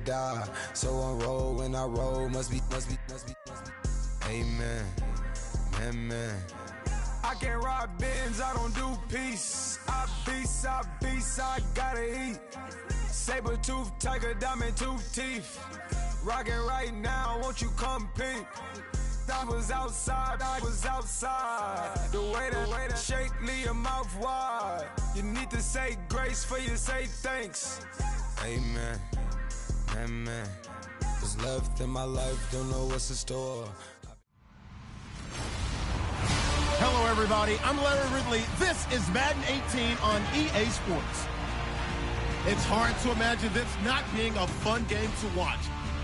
die. So on roll when I roll, must be. Amen. Amen. I can't ride Benz, I don't do peace. I beast, I gotta eat. Saber tooth, tiger, diamond tooth teeth. Rockin' right now, won't you come peep? I was outside. The way that shake, leave your mouth wide. You need to say grace for you say thanks. Amen, amen. What's left in my life, don't know what's in store. Hello, everybody. I'm Larry Ridley. This is Madden 18 on EA Sports. It's hard to imagine this not being a fun game to watch.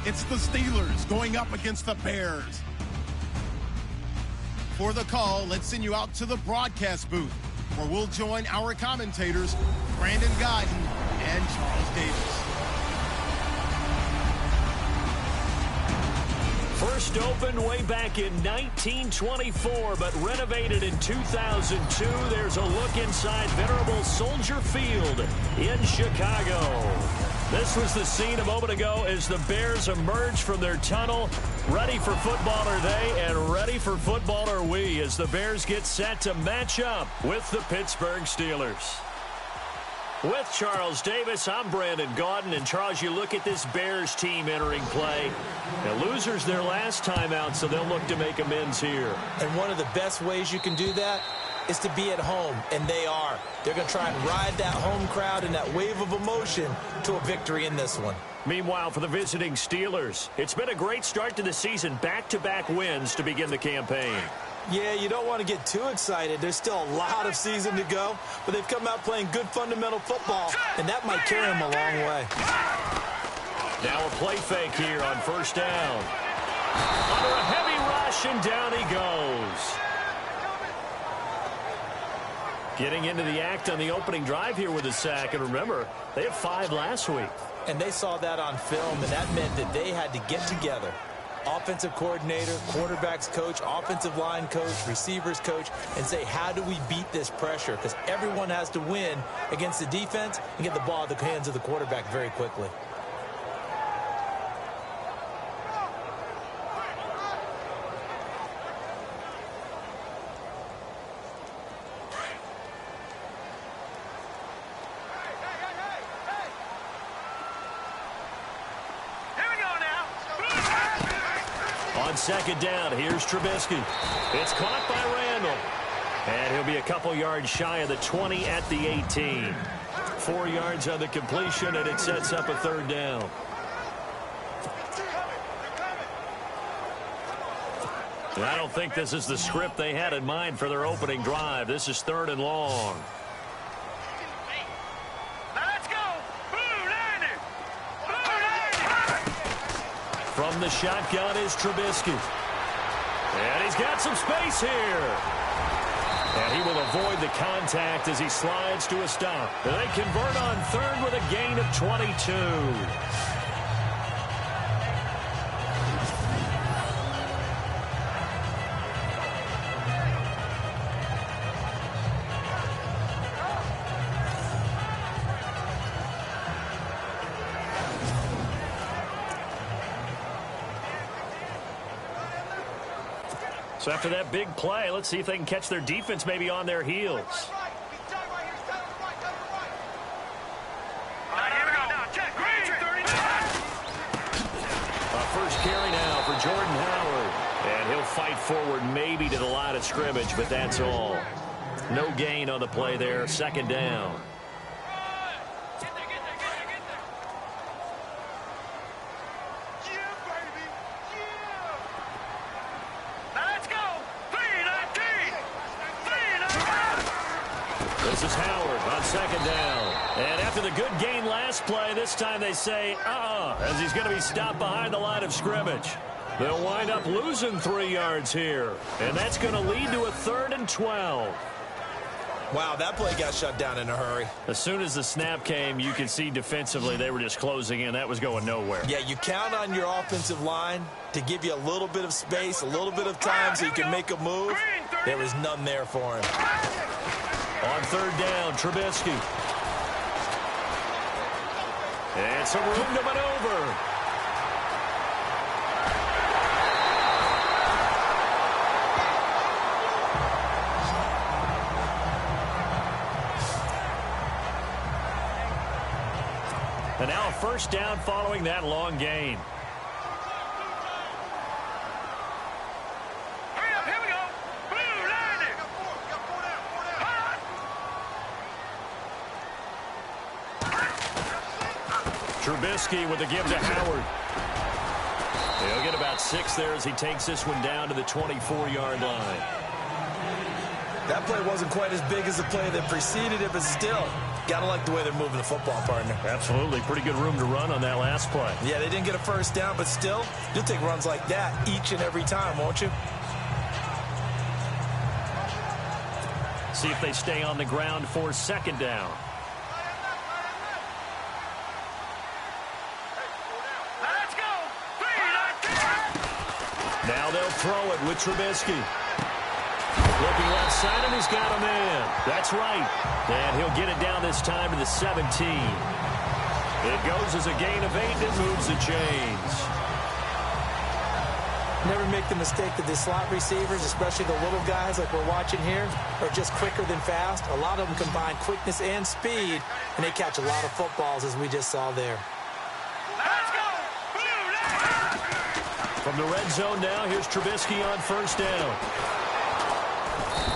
It's the Steelers going up against the Bears. For the call, let's send you out to the broadcast booth, where we'll join our commentators, Brandon Godden and Charles Davis. First opened way back in 1924, but renovated in 2002. There's a look inside venerable Soldier Field in Chicago. This was the scene a moment ago as the Bears emerged from their tunnel. Ready for football are they, and ready for football are we, as the Bears get set to match up with the Pittsburgh Steelers. With Charles Davis, I'm Brandon Gaudin. And Charles, you look at this Bears team entering play. Now, losers their last time out, so they'll look to make amends here. And one of the best ways you can do that is to be at home, and they are. They're going to try and ride that home crowd and that wave of emotion to a victory in this one. Meanwhile, for the visiting Steelers, it's been a great start to the season. Back-to-back wins to begin the campaign. Yeah, you don't want to get too excited. There's still a lot of season to go, but they've come out playing good fundamental football, and that might carry them a long way. Now a play fake here on first down. Under a heavy rush, and down he goes. Getting into the act on the opening drive here with a sack. And remember, they had 5 last week. And they saw that on film, and that meant that they had to get together. Offensive coordinator, quarterbacks coach, offensive line coach, receivers coach, and say, how do we beat this pressure? Because everyone has to win against the defense and get the ball at the hands of the quarterback very quickly. On second down, here's Trubisky. It's caught by Randall. And he'll be a couple yards shy of the 20 at the 18. 4 yards on the completion, and it sets up a third down. And I don't think this is the script they had in mind for their opening drive. This is 3rd and long. From the shotgun is Trubisky. And he's got some space here. And he will avoid the contact as he slides to a stop. And they convert on 3rd with a gain of 22. So after that big play, let's see if they can catch their defense maybe on their heels. First carry now for Jordan Howard. And he'll fight forward maybe to the line of scrimmage, but that's all. No gain on the play there. 2nd down. This is Howard on 2nd down. And after the good gain last play, this time they say, as he's going to be stopped behind the line of scrimmage. They'll wind up losing 3 yards here. And that's going to lead to a 3rd and 12. Wow, that play got shut down in a hurry. As soon as the snap came, you could see defensively they were just closing in. That was going nowhere. Yeah, you count on your offensive line to give you a little bit of space, a little bit of time so you can make a move. There was none there for him. On 3rd down, Trubisky. And some room to maneuver. And now a first down following that long gain. Hurry up, here we go. Blue, line it. Trubisky with a give to Howard. He'll get about 6 there as he takes this one down to the 24-yard line. That play wasn't quite as big as the play that preceded it, but still, got to like the way they're moving the football, partner. Absolutely. Pretty good room to run on that last play. Yeah, they didn't get a first down, but still, you'll take runs like that each and every time, won't you? See if they stay on the ground for second down. Let's go. Now they'll throw it with Trubisky. Looking left side, and he's got him in. That's right. And he'll get it down this time to the 17. It goes as a gain of 8 and moves the chains. Never make the mistake that the slot receivers, especially the little guys like we're watching here, are just quicker than fast. A lot of them combine quickness and speed, and they catch a lot of footballs, as we just saw there. Let's go. From the red zone now, here's Trubisky on first down.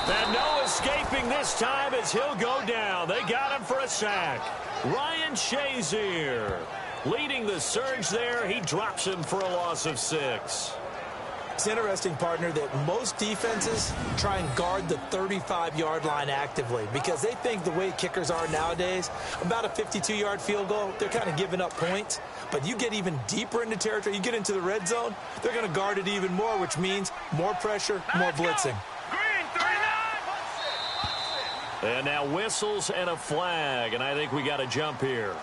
And no escaping this time as he'll go down. They got him for a sack. Ryan Shazier leading the surge there. He drops him for a loss of 6. It's interesting, partner, that most defenses try and guard the 35-yard line actively because they think the way kickers are nowadays, about a 52-yard field goal, they're kind of giving up points. But you get even deeper into territory, you get into the red zone, they're going to guard it even more, which means more pressure, more blitzing. And now whistles and a flag, and I think we got a jump here.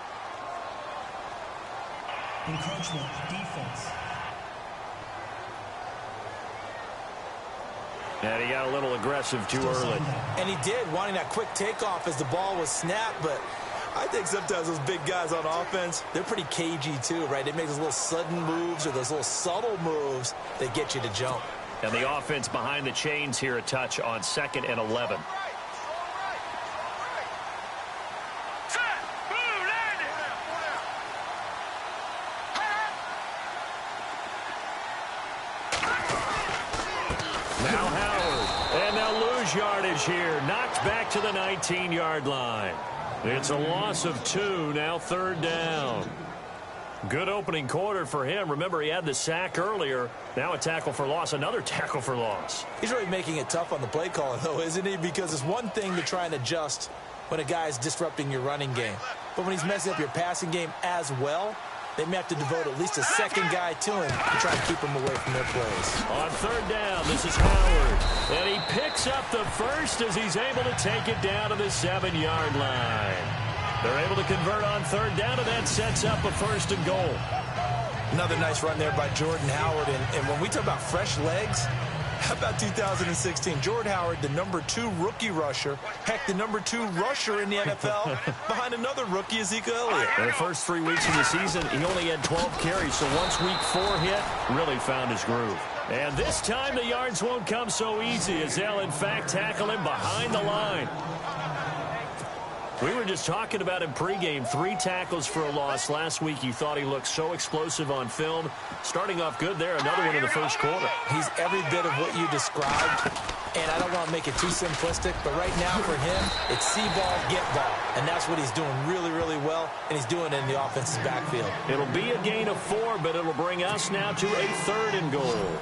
Encroachment, defense. And he got a little aggressive too early. And he did, wanting that quick takeoff as the ball was snapped, but I think sometimes those big guys on offense, they're pretty cagey too, right? They make those little sudden moves or those little subtle moves that get you to jump. And the offense behind the chains here a touch on 2nd and 11. Now Howard, and they'll lose yardage here. Knocked back to the 19-yard line. It's a loss of 2, now 3rd down. Good opening quarter for him. Remember, he had the sack earlier. Now a tackle for loss, another tackle for loss. He's really making it tough on the play caller, though, isn't he? Because it's one thing to try and adjust when a guy's disrupting your running game. But when he's messing up your passing game as well, they may have to devote at least a second guy to him to try to keep him away from their plays. On 3rd down, this is Howard. And he picks up the first as he's able to take it down to the 7-yard line. They're able to convert on 3rd down, and that sets up a 1st and goal. Another nice run there by Jordan Howard. And when we talk about fresh legs, how about 2016? Jordan Howard, the #2 rookie rusher. Heck, the #2 rusher in the NFL behind another rookie, Ezekiel Elliott. In the first 3 weeks of the season, he only had 12 carries, so once week 4 hit, really found his groove. And this time the yards won't come so easy as they'll, in fact, tackle him behind the line. We were just talking about him pregame. 3 tackles for a loss. Last week you thought he looked so explosive on film. Starting off good there. Another one in the first quarter. He's every bit of what you described. And I don't want to make it too simplistic, but right now for him, it's see ball, get ball. And that's what he's doing really, really well. And he's doing it in the offense's backfield. It'll be a gain of 4, but it'll bring us now to a 3rd and goal.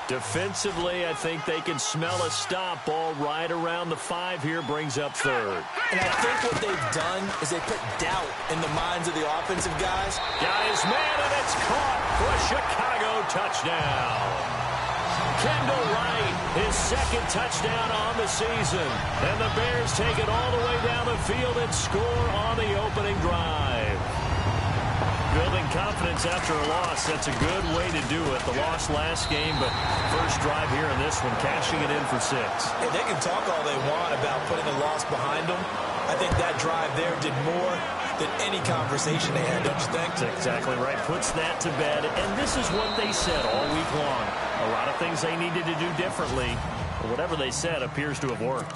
Defensively, I think they can smell a stop. Ball right around the 5 here, brings up 3rd. And I think what they've done is they put doubt in the minds of the offensive guys. Got his man, and it's caught for a Chicago touchdown. Kendall Wright, his 2nd touchdown on the season. And the Bears take it all the way down the field and score on the opening drive. Building confidence after a loss, that's a good way to do it. The loss last game, but first drive here in this one, cashing it in for 6. Yeah, they can talk all they want about putting a loss behind them. I think that drive there did more than any conversation they had, don't you think? That's exactly right. Puts that to bed. And this is what they said all week long. A lot of things they needed to do differently. But whatever they said appears to have worked.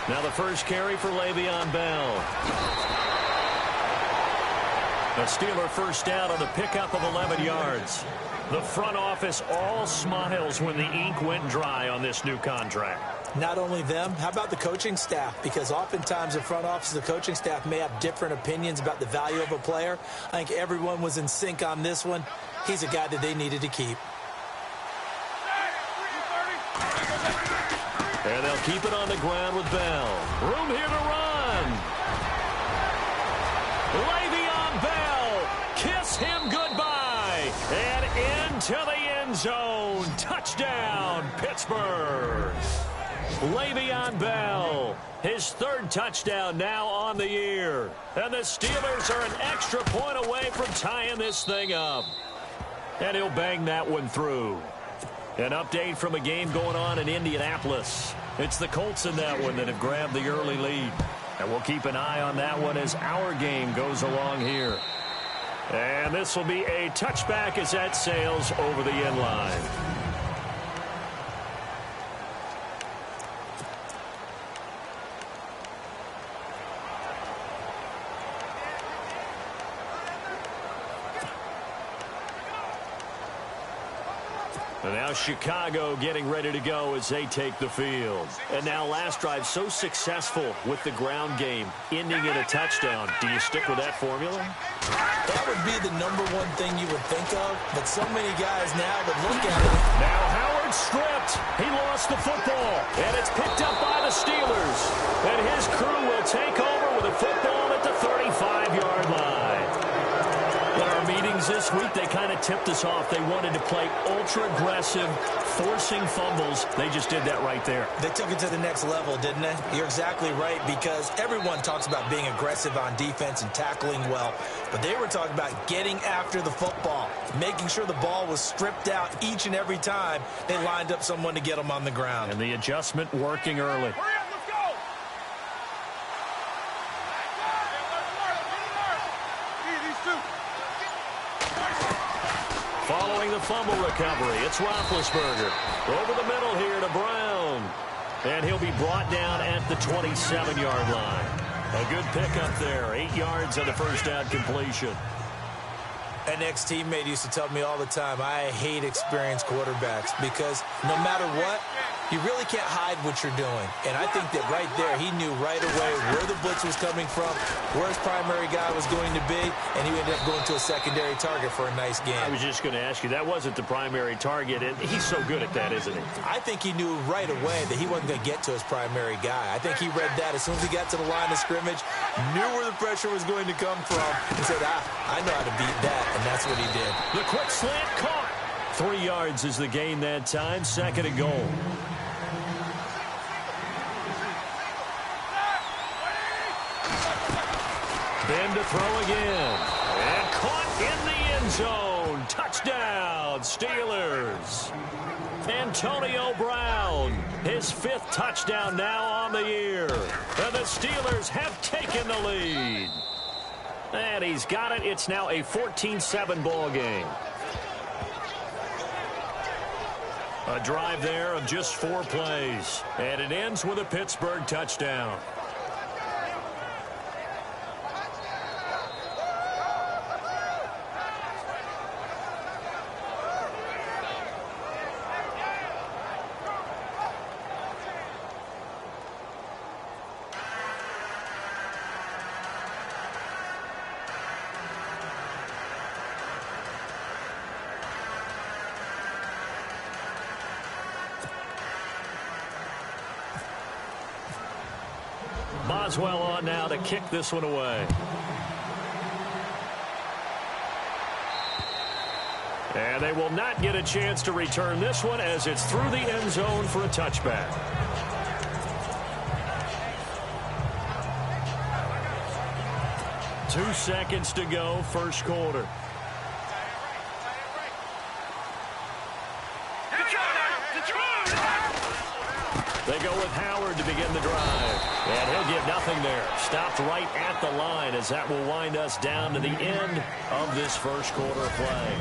Now the first carry for Le'Veon Bell. A Steeler first down on the pickup of 11 yards. The front office all smiles when the ink went dry on this new contract. Not only them, how about the coaching staff? Because oftentimes the front office, the coaching staff may have different opinions about the value of a player. I think everyone was in sync on this one. He's a guy that they needed to keep. And they'll keep it on the ground with Bell. Room here to run. Le'Veon Bell, kiss him goodbye. And into the end zone. Touchdown, Pittsburgh. Le'Veon Bell, his third touchdown now on the year. And the Steelers are an extra point away from tying this thing up. And he'll bang that one through. An update from a game going on in Indianapolis. It's the Colts in that one that have grabbed the early lead. And we'll keep an eye on that one as our game goes along here. And this will be a touchback as that sails over the end line. And now Chicago getting ready to go as they take the field. And now last drive so successful with the ground game, ending in a touchdown. Do you stick with that formula? That would be the number one thing you would think of, but so many guys now would look at it. Now Howard stripped. He lost the football, and it's picked up by the Steelers. And his crew will take over with a football at the 35-yard line. In our meetings this week, they kind of tipped us off. They wanted to play ultra-aggressive, forcing fumbles. They just did that right there. They took it to the next level, didn't they? You're exactly right, because everyone talks about being aggressive on defense and tackling well, but they were talking about getting after the football, making sure the ball was stripped out each and every time they lined up someone to get them on the ground. And the adjustment working early. Following the fumble recovery, it's Roethlisberger. Over the middle here to Brown. And he'll be brought down at the 27-yard line. A good pickup there. 8 yards on the first down completion. An ex-teammate used to tell me all the time, I hate experienced quarterbacks because no matter what, you really can't hide what you're doing. And I think that right there, he knew right away where the blitz was coming from, where his primary guy was going to be, and he ended up going to a secondary target for a nice game. I was just going to ask you, that wasn't the primary target, and he's so good at that, isn't he? I think he knew right away that he wasn't going to get to his primary guy. I think he read that as soon as he got to the line of scrimmage, knew where the pressure was going to come from, and said, I know how to beat that, and that's what he did. The quick slant caught. 3 yards is the gain that time, 2nd and goal. Ben to throw again. And caught in the end zone. Touchdown, Steelers. Antonio Brown, his 5th touchdown now on the year. And the Steelers have taken the lead. And he's got it. It's now a 14-7 ball game. A drive there of just 4 plays. And it ends with a Pittsburgh touchdown. Boswell on now to kick this one away. And they will not get a chance to return this one as it's through the end zone for a touchback. 2 seconds to go, first quarter. They go with Howard to begin the drive. And he'll get nothing there. Stopped right at the line as that will wind us down to the end of this first quarter of play.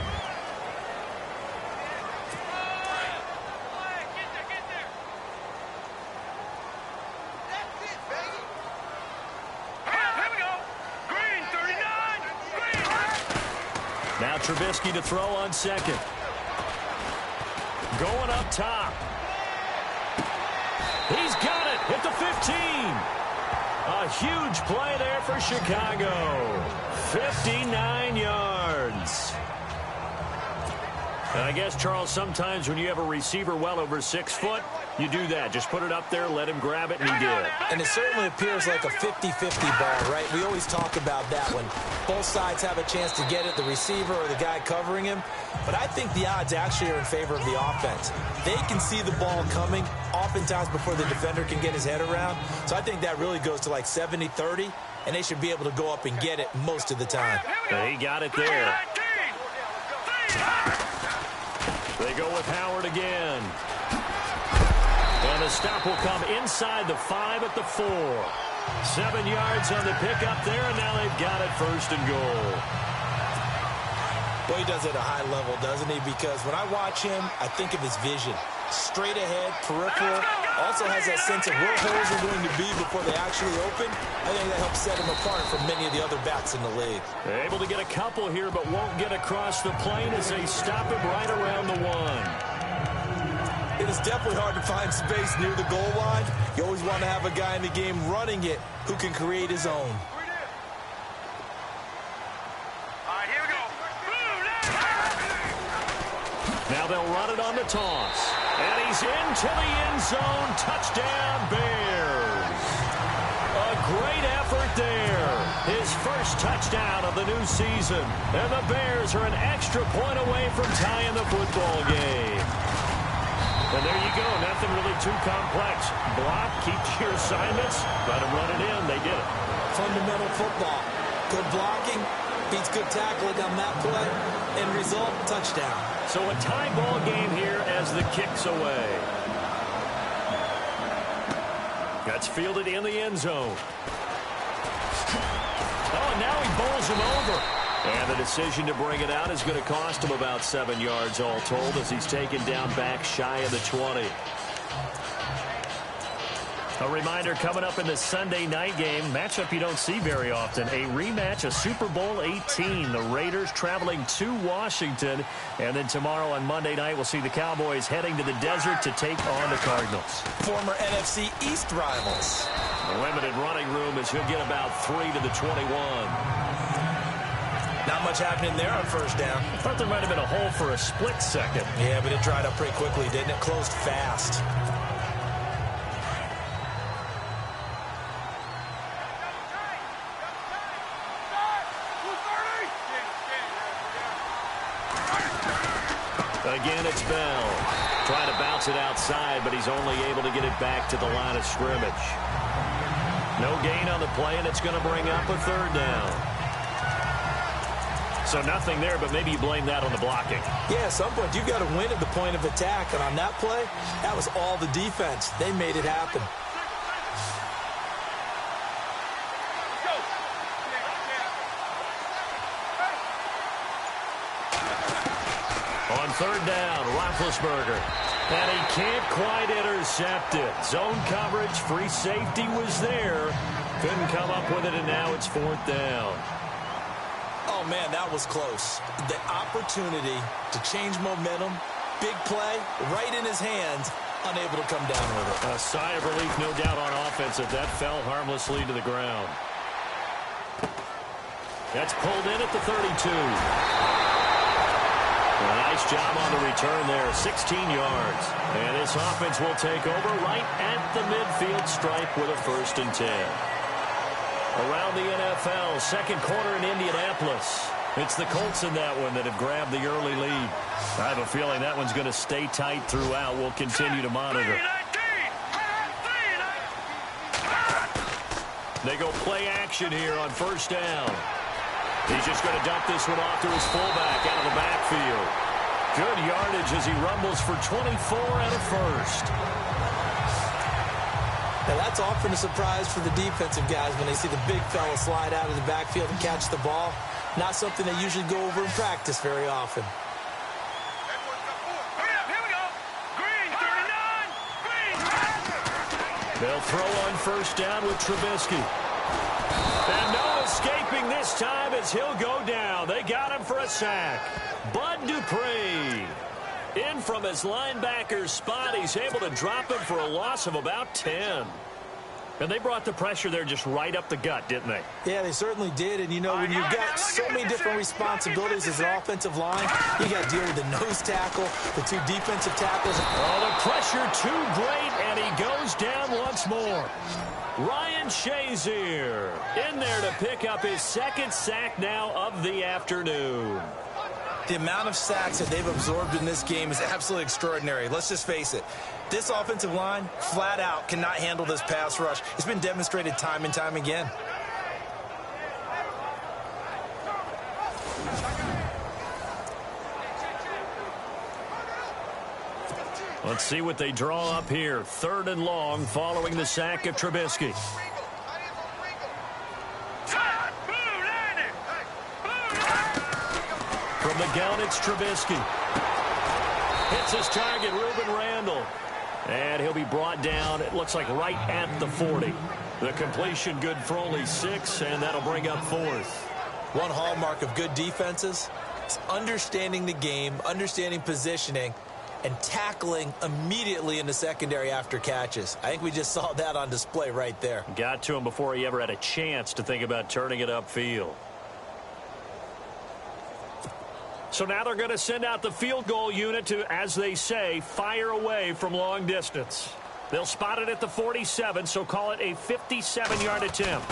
Now Trubisky to throw on second. Going up top. He's got it at the 15. A huge play there for Chicago. 59 yards. And I guess, Charles, sometimes when you have a receiver well over 6 foot, you do that. Just put it up there, let him grab it, and he did. And it certainly appears like a 50-50 ball, right? We always talk about that when both sides have a chance to get it, the receiver or the guy covering him. But I think the odds actually are in favor of the offense. They can see the ball coming oftentimes before the defender can get his head around. So I think that really goes to like 70-30, and they should be able to go up and get it most of the time. And he got it there. They go with Howard again. And the stop will come inside the 5 at the 4. 7 yards on the pickup there, and now they've got it first and goal. Well, he does it at a high level, doesn't he? Because when I watch him, I think of his vision. Straight ahead, peripheral. Also has that sense of where holes are going to be before they actually open. I think that helps set him apart from many of the other backs in the league. They're able to get a couple here, but won't get across the plane as they stop him right around the 1. It is definitely hard to find space near the goal line. You always want to have a guy in the game running it who can create his own. Now they'll run it on the toss. And he's into the end zone. Touchdown, Bears. A great effort there. His first touchdown of the new season. And the Bears are an extra point away from tying the football game. And there you go. Nothing really too complex. Block, keep your assignments. Let them run it in. They did it. Fundamental football. Good blocking. Beats good tackling on that play. End result, touchdown. So a tie ball game here as the kick's away. That's fielded in the end zone. Oh, and now he bowls him over. And the decision to bring it out is going to cost him about 7 yards all told as he's taken down back shy of the 20. A reminder coming up in the Sunday night game, matchup you don't see very often, a rematch of Super Bowl 18. The Raiders traveling to Washington. And then tomorrow on Monday night, we'll see the Cowboys heading to the desert to take on the Cardinals. Former NFC East rivals. The limited running room as he'll get about 3 to the 21. Not much happening there on first down. I thought there might have been a hole for a split second. Yeah, but it dried up pretty quickly, didn't it? Closed fast. Again, it's Bell. Trying to bounce it outside, but he's only able to get it back to the line of scrimmage. No gain on the play, and it's going to bring up a third down. So nothing there, but maybe you blame that on the blocking. Yeah, at some point, you've got to win at the point of attack. And on that play, that was all the defense. They made it happen. On third down, Roethlisberger. And he can't quite intercept it. Zone coverage, free safety was there. Couldn't come up with it, and now it's fourth down. Oh, man, that was close. The opportunity to change momentum, big play, right in his hands, unable to come down with it. A sigh of relief, no doubt, on offense if that fell harmlessly to the ground. That's pulled in at the 32. A nice job on the return there, 16 yards. And this offense will take over right at the midfield stripe with a 1st and 10. Around the NFL, second quarter in Indianapolis. It's the Colts in that one that have grabbed the early lead. I have a feeling that one's going to stay tight throughout. We'll continue to monitor. They go play action here on first down. He's just going to dump this one off to his fullback out of the backfield. Good yardage as he rumbles for 24 and a first. Now that's often a surprise for the defensive guys when they see the big fella slide out of the backfield and catch the ball. Not something they usually go over in practice very often. Here we go. Green, 39. Green. They'll throw on first down with Trubisky. And no escaping this time as he'll go down. They got him for a sack. Bud Dupree. In from his linebacker spot. He's able to drop him for a loss of about 10. And they brought the pressure there just right up the gut, didn't they? Yeah, they certainly did. And, you know, when you've got so many different responsibilities as an offensive line, you got to deal with the nose tackle, the two defensive tackles. Oh, the pressure too great, and he goes down once more. Ryan Shazier in there to pick up his second sack now of the afternoon. The amount of sacks that they've absorbed in this game is absolutely extraordinary. Let's just face it. This offensive line, flat out, cannot handle this pass rush. It's been demonstrated time and time again. Let's see what they draw up here. 3rd and long following the sack of Trubisky. From the gun, it's Trubisky. Hits his target, Reuben Randall. And he'll be brought down, it looks like right at the 40. The completion good for only 6, and that'll bring up 4th. One hallmark of good defenses is understanding the game, understanding positioning, and tackling immediately in the secondary after catches. I think we just saw that on display right there. Got to him before he ever had a chance to think about turning it upfield. So now they're going to send out the field goal unit to, as they say, fire away from long distance. They'll spot it at the 47, so call it a 57-yard attempt.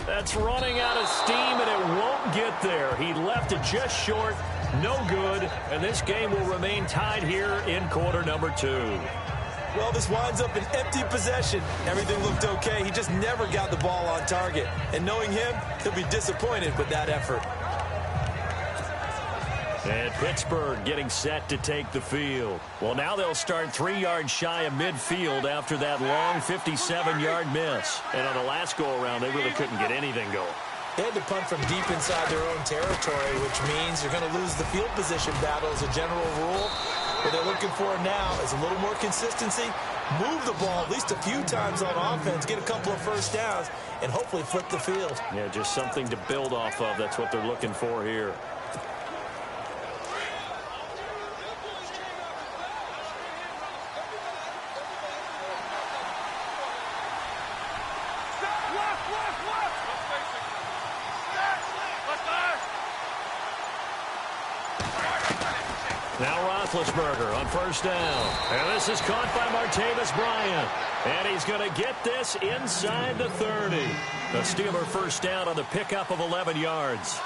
That's running out of steam, and it won't get there. He left it just short, no good, and this game will remain tied here in quarter number 2. Well, this winds up an empty possession. Everything looked okay. He just never got the ball on target. And knowing him, he'll be disappointed with that effort. And Pittsburgh getting set to take the field. Well, now they'll start 3 yards shy of midfield after that long 57-yard miss. And on the last go-around, they really couldn't get anything going. They had to punt from deep inside their own territory, which means you're going to lose the field position battle as a general rule. What they're looking for now is a little more consistency, move the ball at least a few times on offense, get a couple of first downs, and hopefully flip the field. Yeah, just something to build off of. That's what they're looking for here. Now Roethlisberger on first down. And this is caught by Martavis Bryant. And he's going to get this inside the 30. The Steeler first down on the pickup of 11 yards.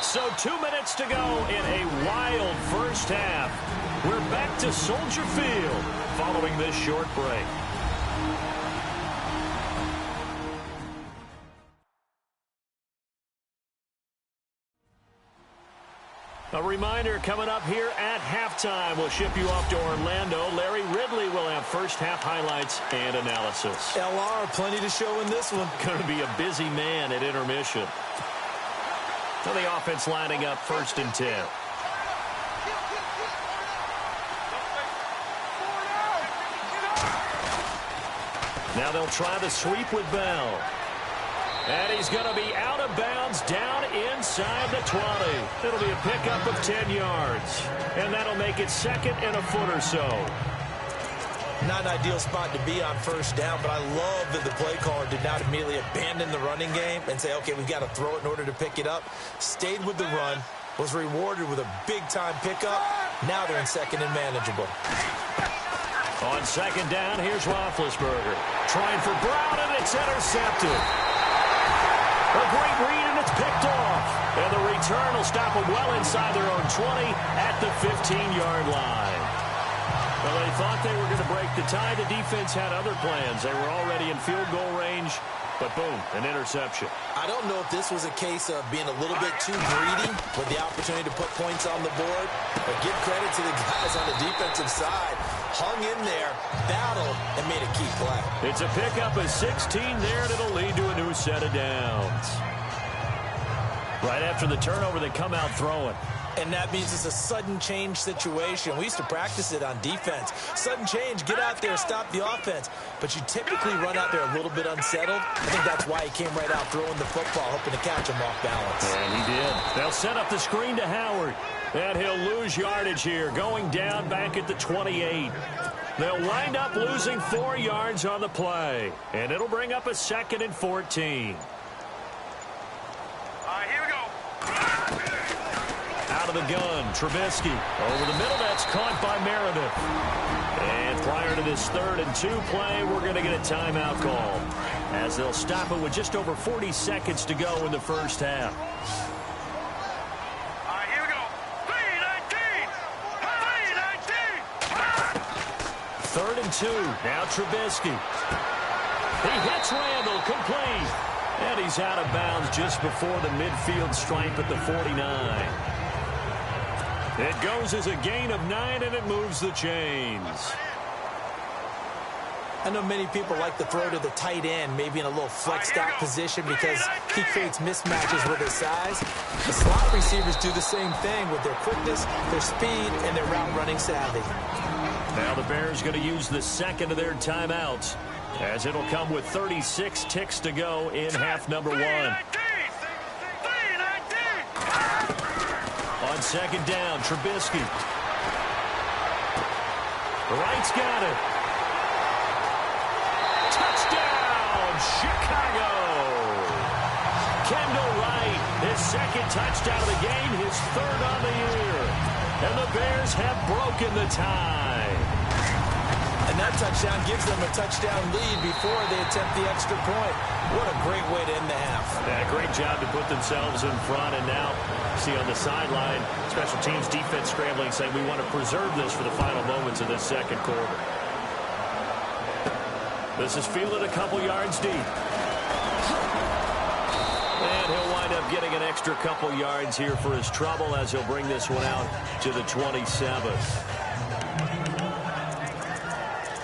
So 2 minutes to go in a wild first half. We're back to Soldier Field following this short break. A reminder coming up here at halftime. We'll ship you off to Orlando. Larry Ridley will have first half highlights and analysis. LR, plenty to show in this one. Going to be a busy man at intermission. So the offense lining up 1st and 10. Now they'll try the sweep with Bell. And he's going to be out of bounds down inside the 20. It'll be a pickup of 10 yards. And that'll make it 2nd and a foot or so. Not an ideal spot to be on first down, but I love that the play caller did not immediately abandon the running game and say, okay, we've got to throw it in order to pick it up. Stayed with the run, was rewarded with a big-time pickup. Now they're in 2nd and manageable. On 2nd down, here's Roethlisberger. Trying for Brown, and it's intercepted. A great read, and it's picked off. And the return will stop them well inside their own 20 at the 15-yard line. Well, they thought they were going to break the tie. The defense had other plans. They were already in field goal range, but boom, an interception. I don't know if this was a case of being a little bit too greedy with the opportunity to put points on the board, but give credit to the guys on the defensive side. Hung in there, battled, and made a key play. It's a pickup of 16 there, and it'll lead to a new set of downs. Right after the turnover, they come out throwing. And that means it's a sudden change situation. We used to practice it on defense. Sudden change, get out there, stop the offense. But you typically run out there a little bit unsettled. I think that's why he came right out throwing the football, hoping to catch him off balance. And he did. They'll set up the screen to Howard. And he'll lose yardage here, going down back at the 28. They'll wind up losing 4 yards on the play. And it'll bring up a 2nd and 14. Here we go. Out of the gun, Trubisky. Over the middle, that's caught by Meredith. And prior to this 3rd and 2 play, we're going to get a timeout call, as they'll stop it with just over 40 seconds to go in the first half. Here we go. 3rd and 2. Now Trubisky. He hits Randall, complete. And he's out of bounds just before the midfield stripe at the 49. It goes as a gain of 9, and it moves the chains. I know many people like to throw to the tight end, maybe in a little flexed out position because he creates mismatches with his size. The slot receivers do the same thing with their quickness, their speed, and their route running savvy. Now the Bears going to use the 2nd of their timeouts, as it'll come with 36 ticks to go in half number 1. On 2nd down, Trubisky. Wright's got it. Touchdown, Chicago! Kendall Wright, his 2nd touchdown of the game, his 3rd on the year. And the Bears have broken the tie. And that touchdown gives them a touchdown lead before they attempt the extra point. What a great way to end the half. Yeah, great job to put themselves in front. And now, see on the sideline, special teams defense scrambling, saying we want to preserve this for the final moments of this 2nd quarter. This is fielded a couple yards deep. And he'll wind up getting an extra couple yards here for his trouble, as he'll bring this one out to the 27.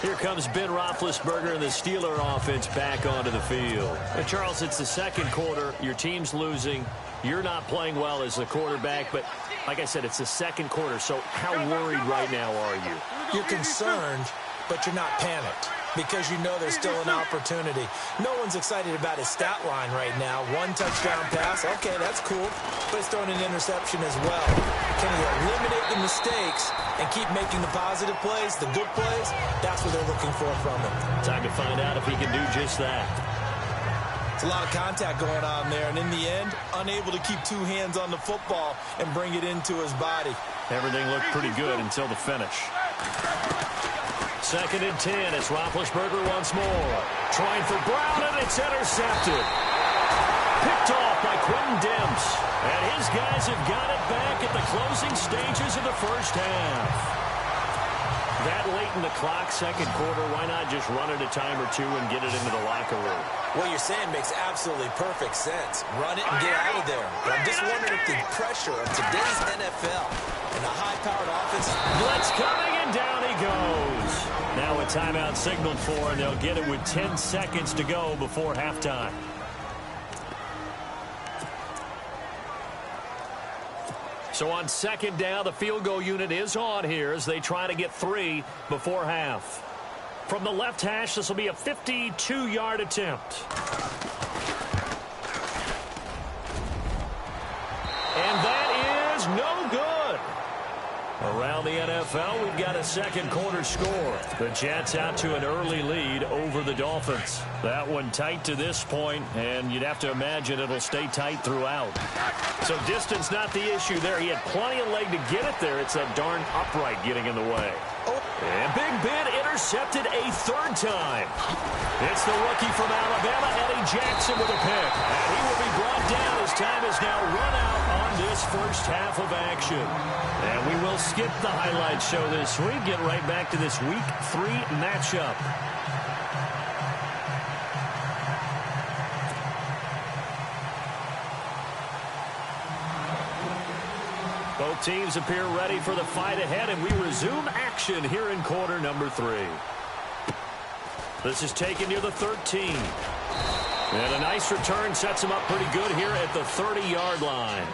Here comes Ben Roethlisberger and the Steeler offense back onto the field. And Charles, it's the 2nd quarter. Your team's losing. You're not playing well as the quarterback, but like I said, it's the 2nd quarter. So how worried right now are you? You're concerned, but you're not panicked, because you know there's still an opportunity. No one's excited about his stat line right now. 1 touchdown pass, okay, that's cool, but he's throwing an interception as well. Can he eliminate the mistakes and keep making the positive plays, the good plays? That's what they're looking for from him. Time to find out if he can do just that. It's a lot of contact going on there, and in the end, unable to keep 2 hands on the football and bring it into his body. Everything looked pretty good until the finish. 2nd and 10. It's Roethlisberger once more. Trying for Brown, and it's intercepted. Picked off by Quentin Demps. And his guys have got it back at the closing stages of the first half. That late in the clock, 2nd quarter, why not just run it a time or 2 and get it into the locker room? What you're saying makes absolutely perfect sense. Run it and get out of there. But I'm just wondering if the pressure of today's NFL and the high-powered offense... Blitz coming, and down he goes. Now a timeout signaled for, and they'll get it with 10 seconds to go before halftime. So on 2nd down, the field goal unit is on here as they try to get 3 before half. From the left hash, this will be a 52-yard attempt. And that is no good. Around the NFL, we've got a 2nd quarter score. The Jets out to an early lead over the Dolphins. That one tight to this point, and you'd have to imagine it'll stay tight throughout. So distance not the issue there. He had plenty of leg to get it there. It's that darn upright getting in the way. And Big Ben intercepted a 3rd time. It's the rookie from Alabama, Eddie Jackson, with a pick. And he will be brought down as time is now run out on this first half of action. And we will skip the highlights show this week. Get right back to this Week 3 matchup. Both teams appear ready for the fight ahead, and we resume action here in quarter number 3. This is taken near the 13. And a nice return sets him up pretty good here at the 30-yard line.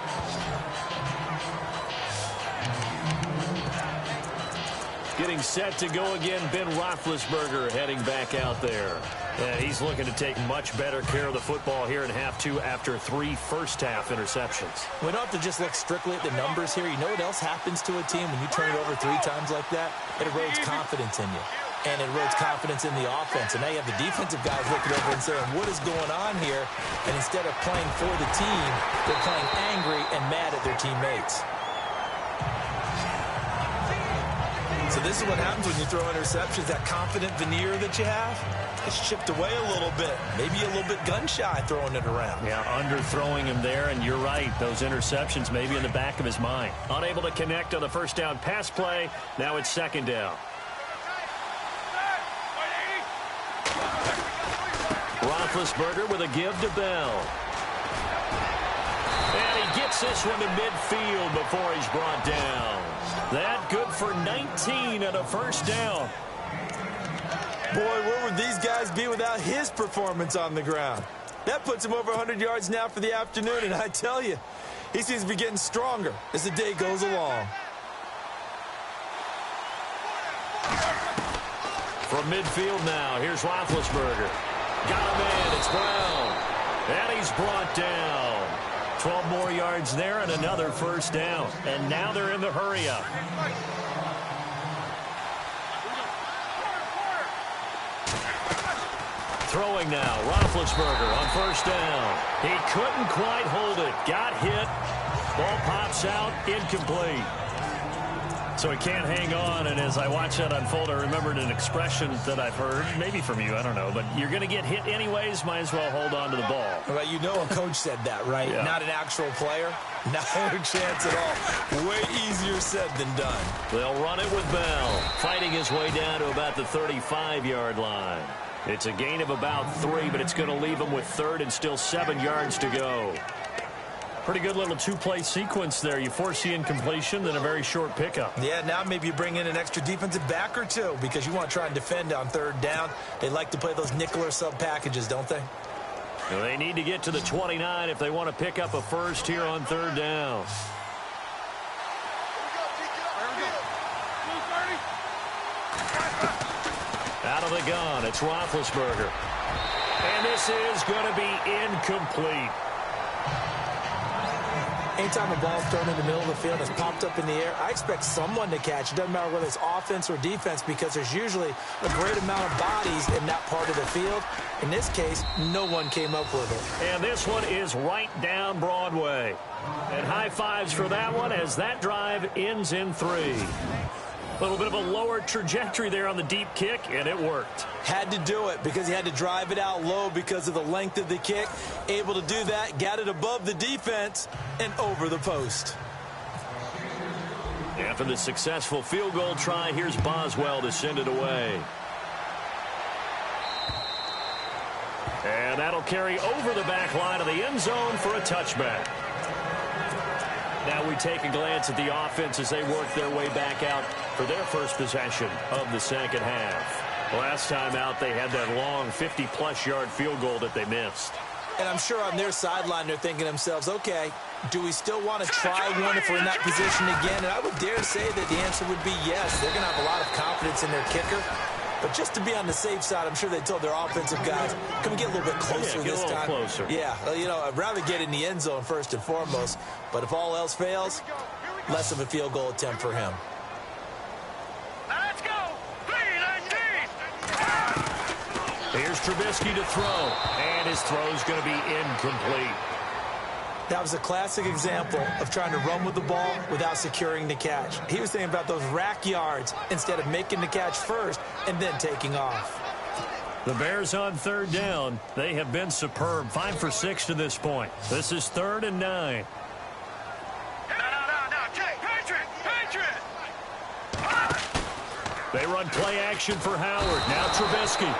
Getting set to go again, Ben Roethlisberger heading back out there. And he's looking to take much better care of the football here in half 2 after 3 first-half interceptions. We don't have to just look strictly at the numbers here. You know what else happens to a team when you turn it over 3 times like that? It erodes confidence in you. And it erodes confidence in the offense. And now you have the defensive guys looking over and saying, what is going on here? And instead of playing for the team, they're playing angry and mad at their teammates. So this is what happens when you throw interceptions. That confident veneer that you have, it's chipped away a little bit. Maybe a little bit gun-shy throwing it around. Yeah, underthrowing him there, and you're right. Those interceptions may be in the back of his mind. Unable to connect on the first down pass play. Now it's second down. Roethlisberger with a give to Bell. And he gets this one to midfield before he's brought down. That good for 19 and a first down. Boy, where would these guys be without his performance on the ground? That puts him over 100 yards now for the afternoon, and I tell you, he seems to be getting stronger as the day goes along. From midfield now, here's Roethlisberger. Got him in, it's Brown. And he's brought down. 12 more yards there and another first down. And now they're in the hurry-up. Throwing now, Roethlisberger on first down. He couldn't quite hold it. Got hit. Ball pops out, incomplete. So he can't hang on, and as I watch that unfold, I remembered an expression that I've heard, maybe from you, I don't know, but you're going to get hit anyways, might as well hold on to the ball. Well, you know a coach said that, right? Yeah. Not an actual player. Not a chance at all. Way easier said than done. They'll run it with Bell, fighting his way down to about the 35-yard line. It's a gain of about 3, but it's going to leave him with third and still 7 yards to go. Pretty good little two-play sequence there. You force the incompletion, then a very short pickup. Yeah, now maybe you bring in an extra defensive back or two because you want to try and defend on third down. They like to play those nickel or sub packages, don't they? Well, they need to get to the 29 if they want to pick up a first here on third down. Out of the gun, it's Roethlisberger. And this is going to be incomplete. Anytime a ball's thrown in the middle of the field, it's popped up in the air, I expect someone to catch. It doesn't matter whether it's offense or defense because there's usually a great amount of bodies in that part of the field. In this case, no one came up with it. And this one is right down Broadway. And high fives for that one as that drive ends in 3. A little bit of a lower trajectory there on the deep kick, and it worked. Had to do it because he had to drive it out low because of the length of the kick. Able to do that, got it above the defense and over the post. After the successful field goal try, here's Boswell to send it away. And that'll carry over the back line of the end zone for a touchback. Now we take a glance at the offense as they work their way back out for their first possession of the second half. Last time out, they had that long 50-plus yard field goal that they missed. And I'm sure on their sideline they're thinking to themselves, okay, do we still want to try one if we're in that position again? And I would dare say that the answer would be yes. They're going to have a lot of confidence in their kicker. But just to be on the safe side, I'm sure they told their offensive guys, can we get a little bit closer this time? Get a little closer. Yeah, you know, I'd rather get in the end zone first and foremost. But if all else fails, less of a field goal attempt for him. Let's go. Here's Trubisky to throw. And his throw's going to be incomplete. That was a classic example of trying to run with the ball without securing the catch. He was thinking about those rack yards instead of making the catch first and then taking off. The Bears on third down. They have been superb. 5 for 6 to this point. This is 3rd and 9. They run play action for Howard. Now Trubisky.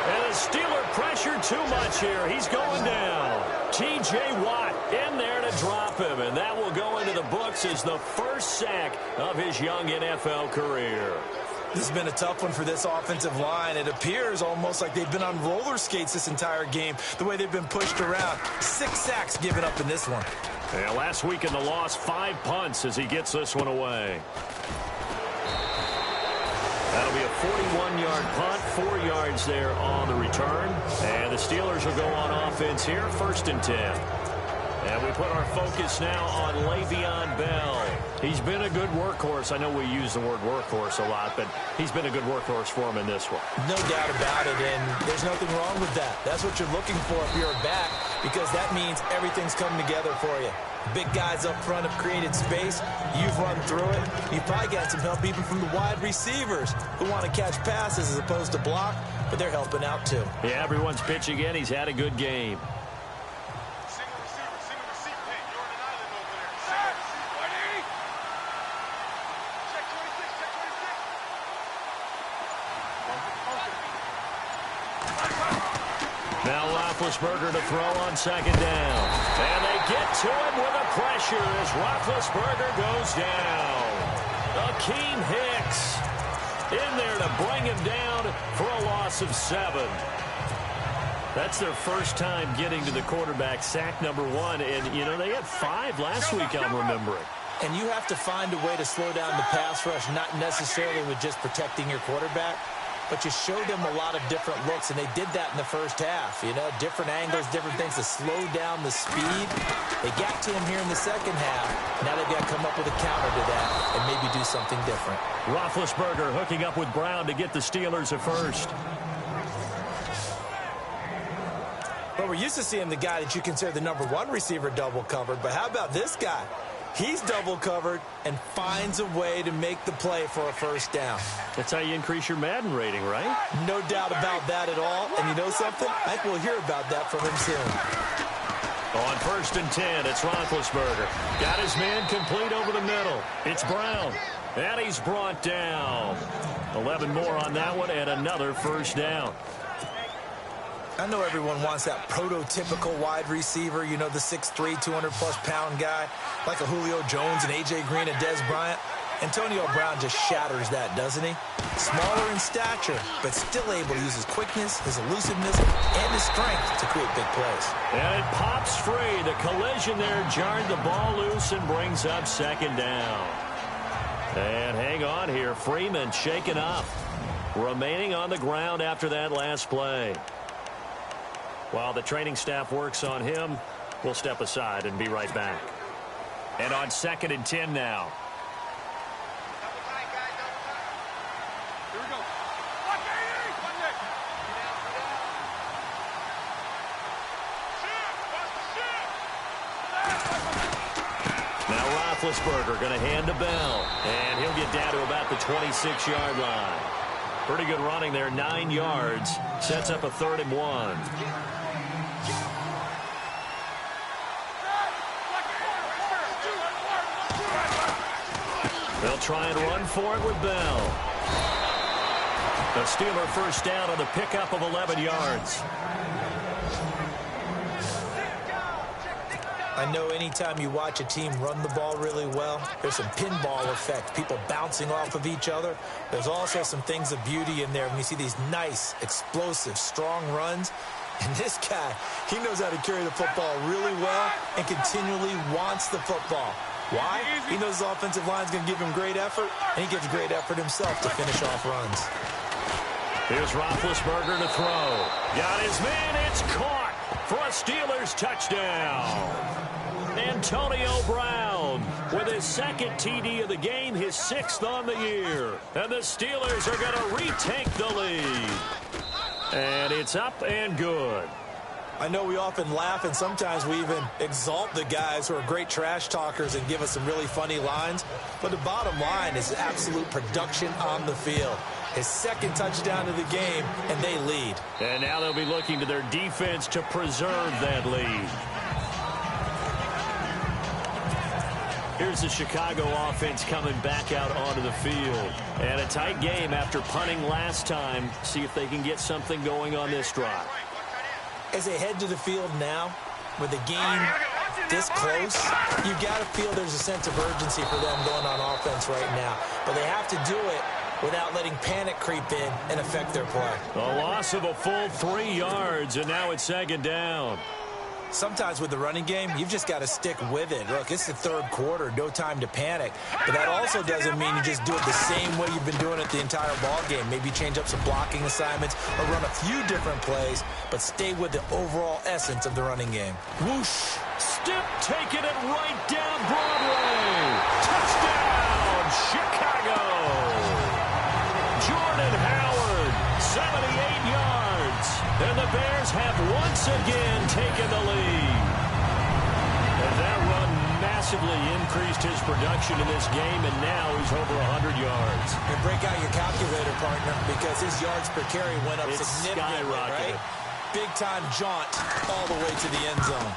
And the Steeler pressure too much here. He's going down. T.J. Watt in there to drop him. And that will go into the books as the first sack of his young NFL career. This has been a tough one for this offensive line. It appears almost like they've been on roller skates this entire game, the way they've been pushed around. 6 sacks given up in this one. Yeah, last week in the loss, 5 punts as he gets this one away. That'll be a 41-yard punt, 4 yards there on the return. And the Steelers will go on offense here, 1st and 10. And we put our focus now on Le'Veon Bell. He's been a good workhorse. I know we use the word workhorse a lot, but he's been a good workhorse for him in this one. No doubt about it, and there's nothing wrong with that. That's what you're looking for if you're a back, because that means everything's coming together for you. Big guys up front have created space. You've run through it. You've probably got some help even from the wide receivers who want to catch passes as opposed to block, but they're helping out too. Yeah, everyone's pitching in. He's had a good game. Now Roethlisberger to throw on 2nd down. And they get to him with the pressure as Roethlisberger goes down. Akeem Hicks in there to bring him down for a loss of 7. That's their first time getting to the quarterback, sack number 1. And, you know, they had 5 last week, I'm remembering. And you have to find a way to slow down the pass rush, not necessarily with just protecting your quarterback, but you show them a lot of different looks, and they did that in the first half. You know, different angles, different things to slow down the speed. They got to him here in the second half. Now they've got to come up with a counter to that and maybe do something different. Roethlisberger hooking up with Brown to get the Steelers at first. Well, we're used to seeing the guy that you consider the number 1 receiver double covered, but how about this guy? He's double covered and finds a way to make the play for a first down. That's how you increase your Madden rating, right? No doubt about that at all. And you know something? I think we'll hear about that from him soon. On 1st and 10, it's Roethlisberger. Got his man complete over the middle. It's Brown. And he's brought down. 11 more on that one and another first down. I know everyone wants that prototypical wide receiver, you know, the 6'3", 200-plus-pound guy, like a Julio Jones and A.J. Green and Dez Bryant. Antonio Brown just shatters that, doesn't he? Smaller in stature, but still able to use his quickness, his elusiveness, and his strength to create big plays. And it pops free. The collision there jarred the ball loose and brings up 2nd down. And hang on here. Freeman shaken up, remaining on the ground after that last play. While the training staff works on him, we'll step aside and be right back. And on 2nd and 10 now. Now Roethlisberger going to hand to Bell. And he'll get down to about the 26-yard line. Pretty good running there, 9 yards. Sets up a 3rd and 1. They'll try and run for it with Bell. The Steeler first down on the pickup of 11 yards. I know anytime you watch a team run the ball really well, there's some pinball effect, people bouncing off of each other. There's also some things of beauty in there when you see these nice, explosive, strong runs. And this guy, he knows how to carry the football really well and continually wants the football. Why? He knows the offensive line's going to give him great effort, and he gives great effort himself to finish off runs. Here's Roethlisberger to throw. Got his man. It's caught for a Steelers touchdown. Antonio Brown with his 2nd TD of the game, his 6th on the year. And the Steelers are going to retake the lead. And it's up and good. I know we often laugh, and sometimes we even exalt the guys who are great trash talkers and give us some really funny lines. But the bottom line is absolute production on the field. His 2nd touchdown of the game, and they lead. And now they'll be looking to their defense to preserve that lead. Here's the Chicago offense coming back out onto the field. And a tight game after punting last time. See if they can get something going on this drive. As they head to the field now, with the game this close, you got to feel there's a sense of urgency for them going on offense right now. But they have to do it without letting panic creep in and affect their play. A loss of a full 3 yards, and now it's second down. Sometimes with the running game, you've just got to stick with it. Look, it's the third quarter, no time to panic. But that also doesn't mean you just do it the same way you've been doing it the entire ball game. Maybe change up some blocking assignments or run a few different plays, but stay with the overall essence of the running game. Whoosh! Step taking it right down Broadway. Touchdown, Chicago. Jordan Howard, 78 yards. And the Bears have once again taken the lead. And that run massively increased his production in this game, and now he's over 100 yards. And break out your calculator, partner, because his yards per carry went up significantly, skyrocketed. right? Big-time jaunt all the way to the end zone.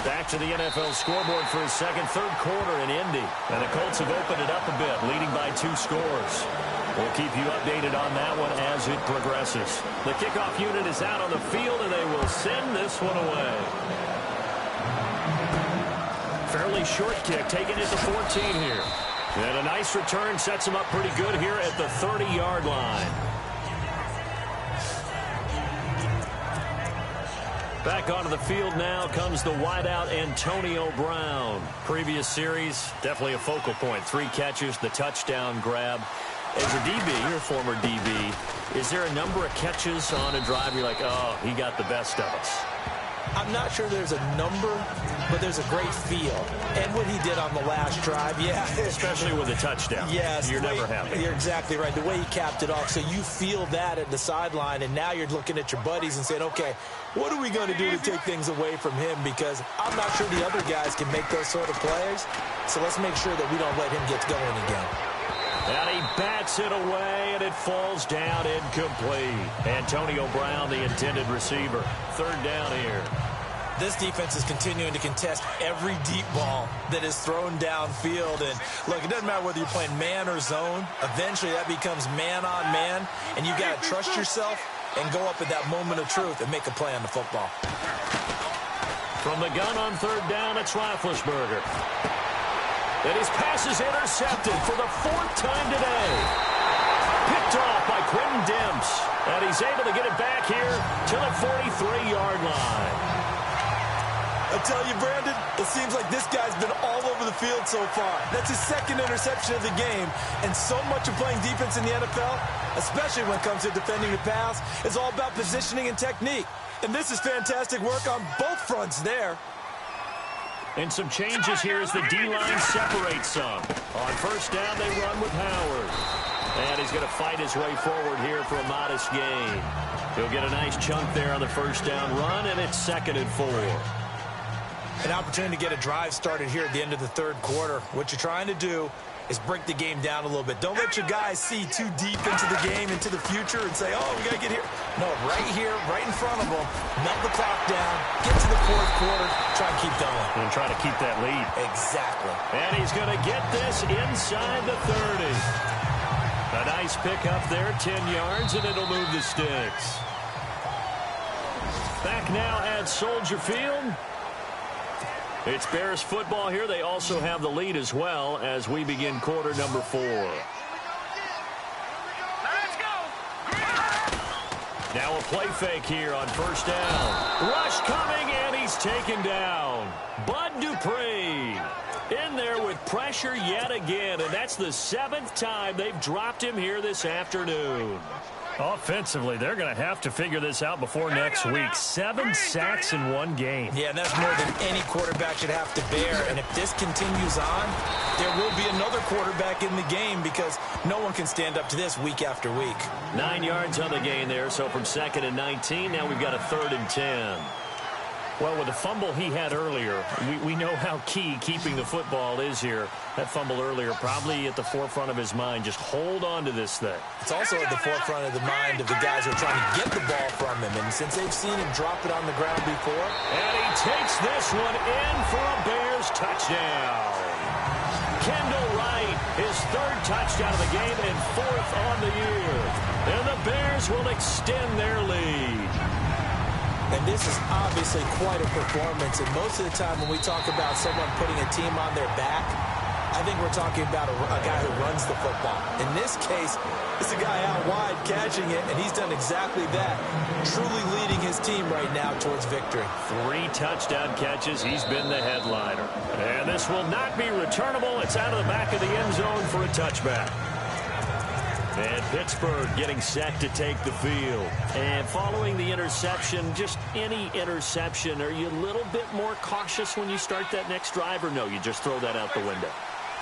Back to the NFL scoreboard for his third quarter in Indy. And the Colts have opened it up a bit, leading by 2 scores. We'll keep you updated on that one as it progresses. The kickoff unit is out on the field, and they will send this one away. Fairly short kick, taking it to 14 here. And a nice return sets him up pretty good here at the 30-yard line. Back onto the field now comes the wideout Antonio Brown. Previous series, definitely a focal point. 3 catches, the touchdown grab. As a DB, your former DB, is there a number of catches on a drive you're like, oh, he got the best of us? I'm not sure there's a number, but there's a great feel. And what he did on the last drive, yeah. Especially with a touchdown. Yes. You're never happy. You're exactly right. The way he capped it off. So you feel that at the sideline, and now you're looking at your buddies and saying, okay, what are we going to do to take things away from him? Because I'm not sure the other guys can make those sort of plays. So let's make sure that we don't let him get going again. And he bats it away, and it falls down incomplete. Antonio Brown, the intended receiver. Third down here. This defense is continuing to contest every deep ball that is thrown downfield. And, look, it doesn't matter whether you're playing man or zone. Eventually, that becomes man-on-man, and you've got to trust yourself and go up at that moment of truth and make a play on the football. From the gun on third down, it's Roethlisberger. And his pass is intercepted for the 4th time today. Picked off by Quentin Demps. And he's able to get it back here to the 43-yard line. I tell you, Brandon, it seems like this guy's been all over the field so far. That's his 2nd interception of the game. And so much of playing defense in the NFL, especially when it comes to defending the pass, is all about positioning and technique. And this is fantastic work on both fronts there. And some changes here as the D-line separates some. On first down, they run with Howard. And he's going to fight his way forward here for a modest gain. He'll get a nice chunk there on the first down run, and it's 2nd and 4. An opportunity to get a drive started here at the end of the third quarter. What you're trying to do is break the game down a little bit. Don't let your guys see too deep into the game, into the future, and say, oh, we got to get here. No, right here, right in front of them, melt the clock down, get to the fourth quarter, try and keep going. And try to keep that lead. Exactly. And he's going to get this inside the 30. A nice pickup there, 10 yards, and it'll move the sticks. Back now at Soldier Field. It's Bears football here. They also have the lead as well as we begin quarter number 4. Let's go. Now a play fake here on first down. Rush coming, and he's taken down. Bud Dupree in there with pressure yet again, and that's the 7th time they've dropped him here this afternoon. Offensively, they're going to have to figure this out before next week. 7 sacks in one game. Yeah, and that's more than any quarterback should have to bear. And if this continues on, there will be another quarterback in the game because no one can stand up to this week after week. 9 yards on the gain there, so from 2nd and 19, now we've got a 3rd and 10. Well, with the fumble he had earlier, we know how key keeping the football is here. That fumble earlier probably at the forefront of his mind. Just hold on to this thing. It's also at the forefront of the mind of the guys who are trying to get the ball from him. And since they've seen him drop it on the ground before. And he takes this one in for a Bears touchdown. Kendall Wright, his third touchdown of the game and fourth on the year. And the Bears will extend their lead. And this is obviously quite a performance. And most of the time when we talk about someone putting a team on their back, I think we're talking about a guy who runs the football. In this case, it's a guy out wide catching it, and he's done exactly that, truly leading his team right now towards victory. 3 touchdown catches. He's been the headliner. And this will not be returnable. It's out of the back of the end zone for a touchback. And Pittsburgh getting set to take the field. And following the interception, just any interception, are you a little bit more cautious when you start that next drive, or no, you just throw that out the window?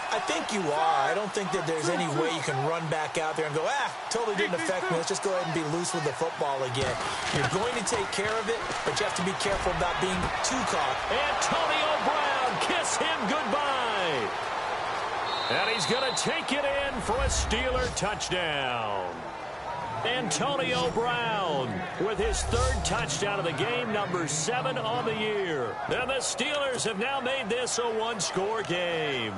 I think you are. I don't think that there's any way you can run back out there and go, totally didn't affect me. Let's just go ahead and be loose with the football again. You're going to take care of it, but you have to be careful about being too caught. Antonio Brown, kiss him goodbye. And he's going to take it in for a Steeler touchdown. Antonio Brown with his third touchdown of the game, number 7 on the year. And the Steelers have now made this a one-score game.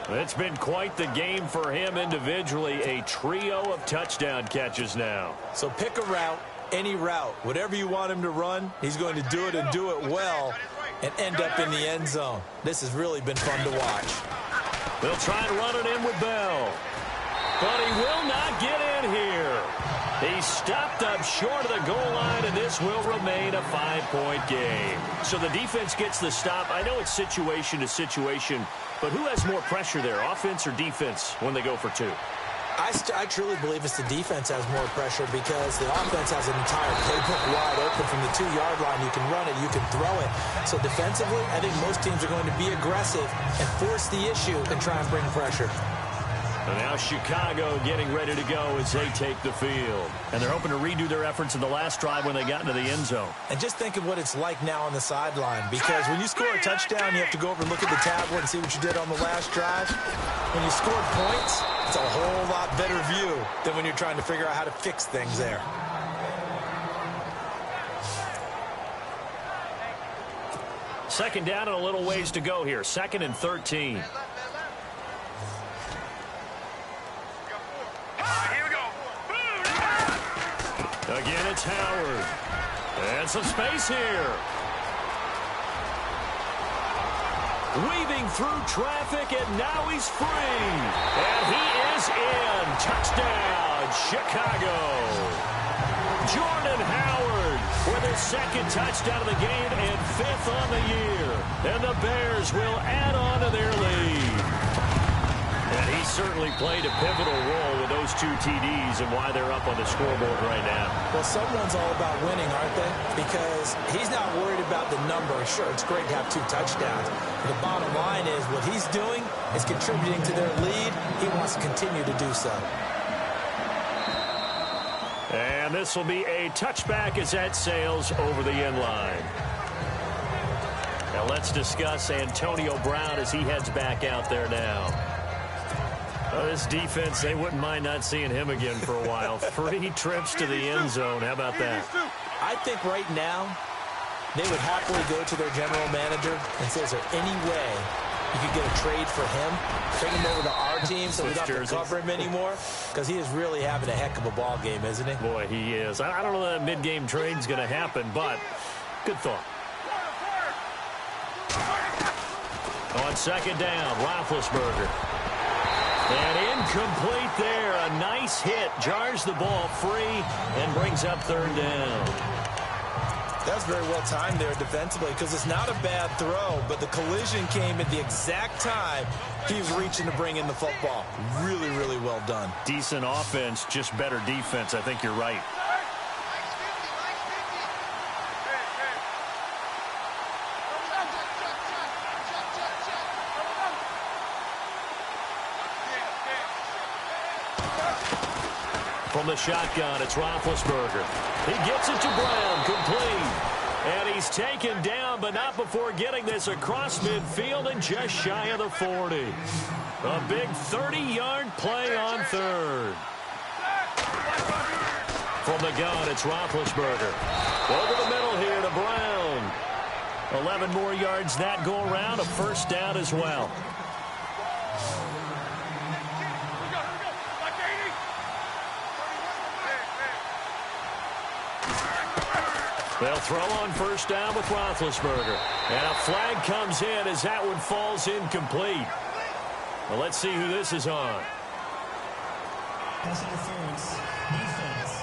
It's been quite the game for him individually, a trio of touchdown catches now. So pick a route, any route. Whatever you want him to run, he's going to do it and do it well and end up in the end zone. This has really been fun to watch. They'll try and run it in with Bell. But he will not get in here. He stopped up short of the goal line, and this will remain a 5-point game. So the defense gets the stop. I know it's situation to situation, but who has more pressure there, offense or defense, when they go for 2? I truly believe it's the defense has more pressure because the offense has an entire playbook wide open from the 2-yard line. You can run it, you can throw it. So defensively, I think most teams are going to be aggressive and force the issue and try and bring pressure. And now Chicago getting ready to go as they take the field. And they're hoping to redo their efforts in the last drive when they got into the end zone. And just think of what it's like now on the sideline, because when you score a touchdown, you have to go over and look at the tablet and see what you did on the last drive. When you scored points, it's a whole lot better view than when you're trying to figure out how to fix things there. Second down and a little ways to go here. 2nd and 13. Again, it's Howard. And some space here. Weaving through traffic, and now he's free. And he is in. Touchdown, Chicago. Jordan Howard with his 2nd touchdown of the game and 5th on the year. And the Bears will add on to their lead. And he certainly played a pivotal role with those 2 TDs and why they're up on the scoreboard right now. Well, someone's all about winning, aren't they? Because he's not worried about the number. Sure, it's great to have 2 touchdowns. But the bottom line is what he's doing is contributing to their lead. He wants to continue to do so. And this will be a touchback as that sails over the end line. Now let's discuss Antonio Brown as he heads back out there now. This defense, they wouldn't mind not seeing him again for a while. 3 trips to the end zone. How about that? I think right now they would happily go to their general manager and say, is there any way you could get a trade for him? Bring him over to our team so we don't have to cover him anymore? Because he is really having a heck of a ball game, isn't he? Boy, he is. I don't know that mid-game trade's going to happen, but good thought. On 2nd down, Roethlisberger. And incomplete there. A nice hit. Jars the ball free and brings up 3rd down. That was very well timed there defensively because it's not a bad throw, but the collision came at the exact time he was reaching to bring in the football. Really, really well done. Decent offense, just better defense. I think you're right. From the shotgun, it's Roethlisberger. He gets it to Brown, complete. And he's taken down, but not before getting this across midfield and just shy of the 40. A big 30-yard play on third. From the gun, it's Roethlisberger. Over the middle here to Brown. 11 more yards that go around, a first down as well. They'll throw on first down with Roethlisberger. And a flag comes in as that one falls incomplete. Well, let's see who this is on. Pass interference. Defense.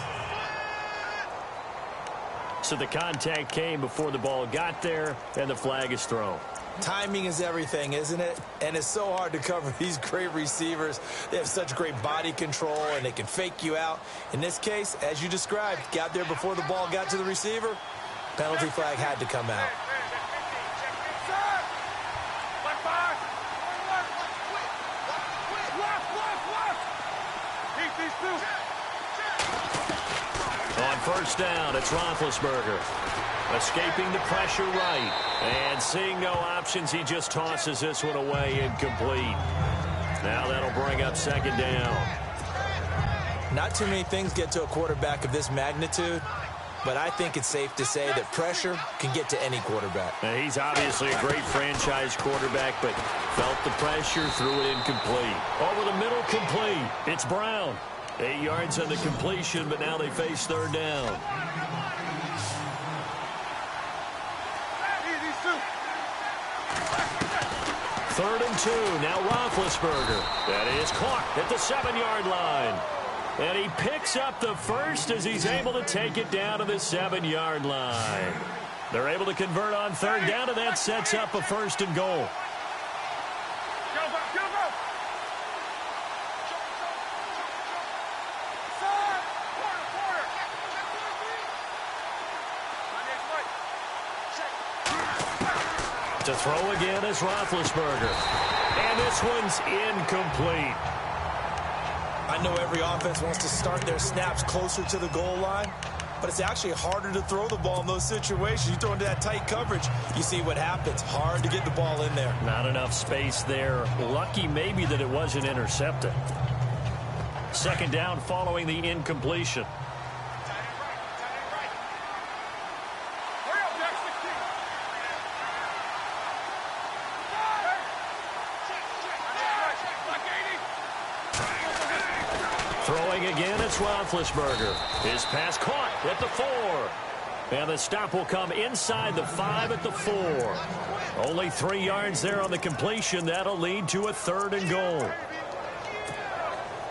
So the contact came before the ball got there, and the flag is thrown. Timing is everything, isn't it? And it's so hard to cover these great receivers. They have such great body control, and they can fake you out. In this case, as you described, got there before the ball got to the receiver. Penalty flag had to come out. On first down, it's Roethlisberger. Escaping the pressure right. And seeing no options, he just tosses this one away incomplete. Now that'll bring up second down. Not too many things get to a quarterback of this magnitude, but I think it's safe to say that pressure can get to any quarterback. Now, he's obviously a great franchise quarterback, but felt the pressure, threw it incomplete. Over the middle, complete. It's Brown. 8 yards on the completion, but now they face third down. Third and 2. Now Roethlisberger. That is caught at the 7-yard line. And he picks up the first as he's able to take it down to the 7-yard line. They're able to convert on third down, and that sets up a first and goal. To throw again is Roethlisberger. And this one's incomplete. I know every offense wants to start their snaps closer to the goal line, but it's actually harder to throw the ball in those situations. You throw into that tight coverage, you see what happens. Hard to get the ball in there. Not enough space there. Lucky maybe that it wasn't intercepted. Second down following the incompletion. Throwing again, it's Roethlisberger. His pass caught at the 4. And the stop will come inside the 5 at the 4. Only 3 yards there on the completion. That'll lead to a third and goal.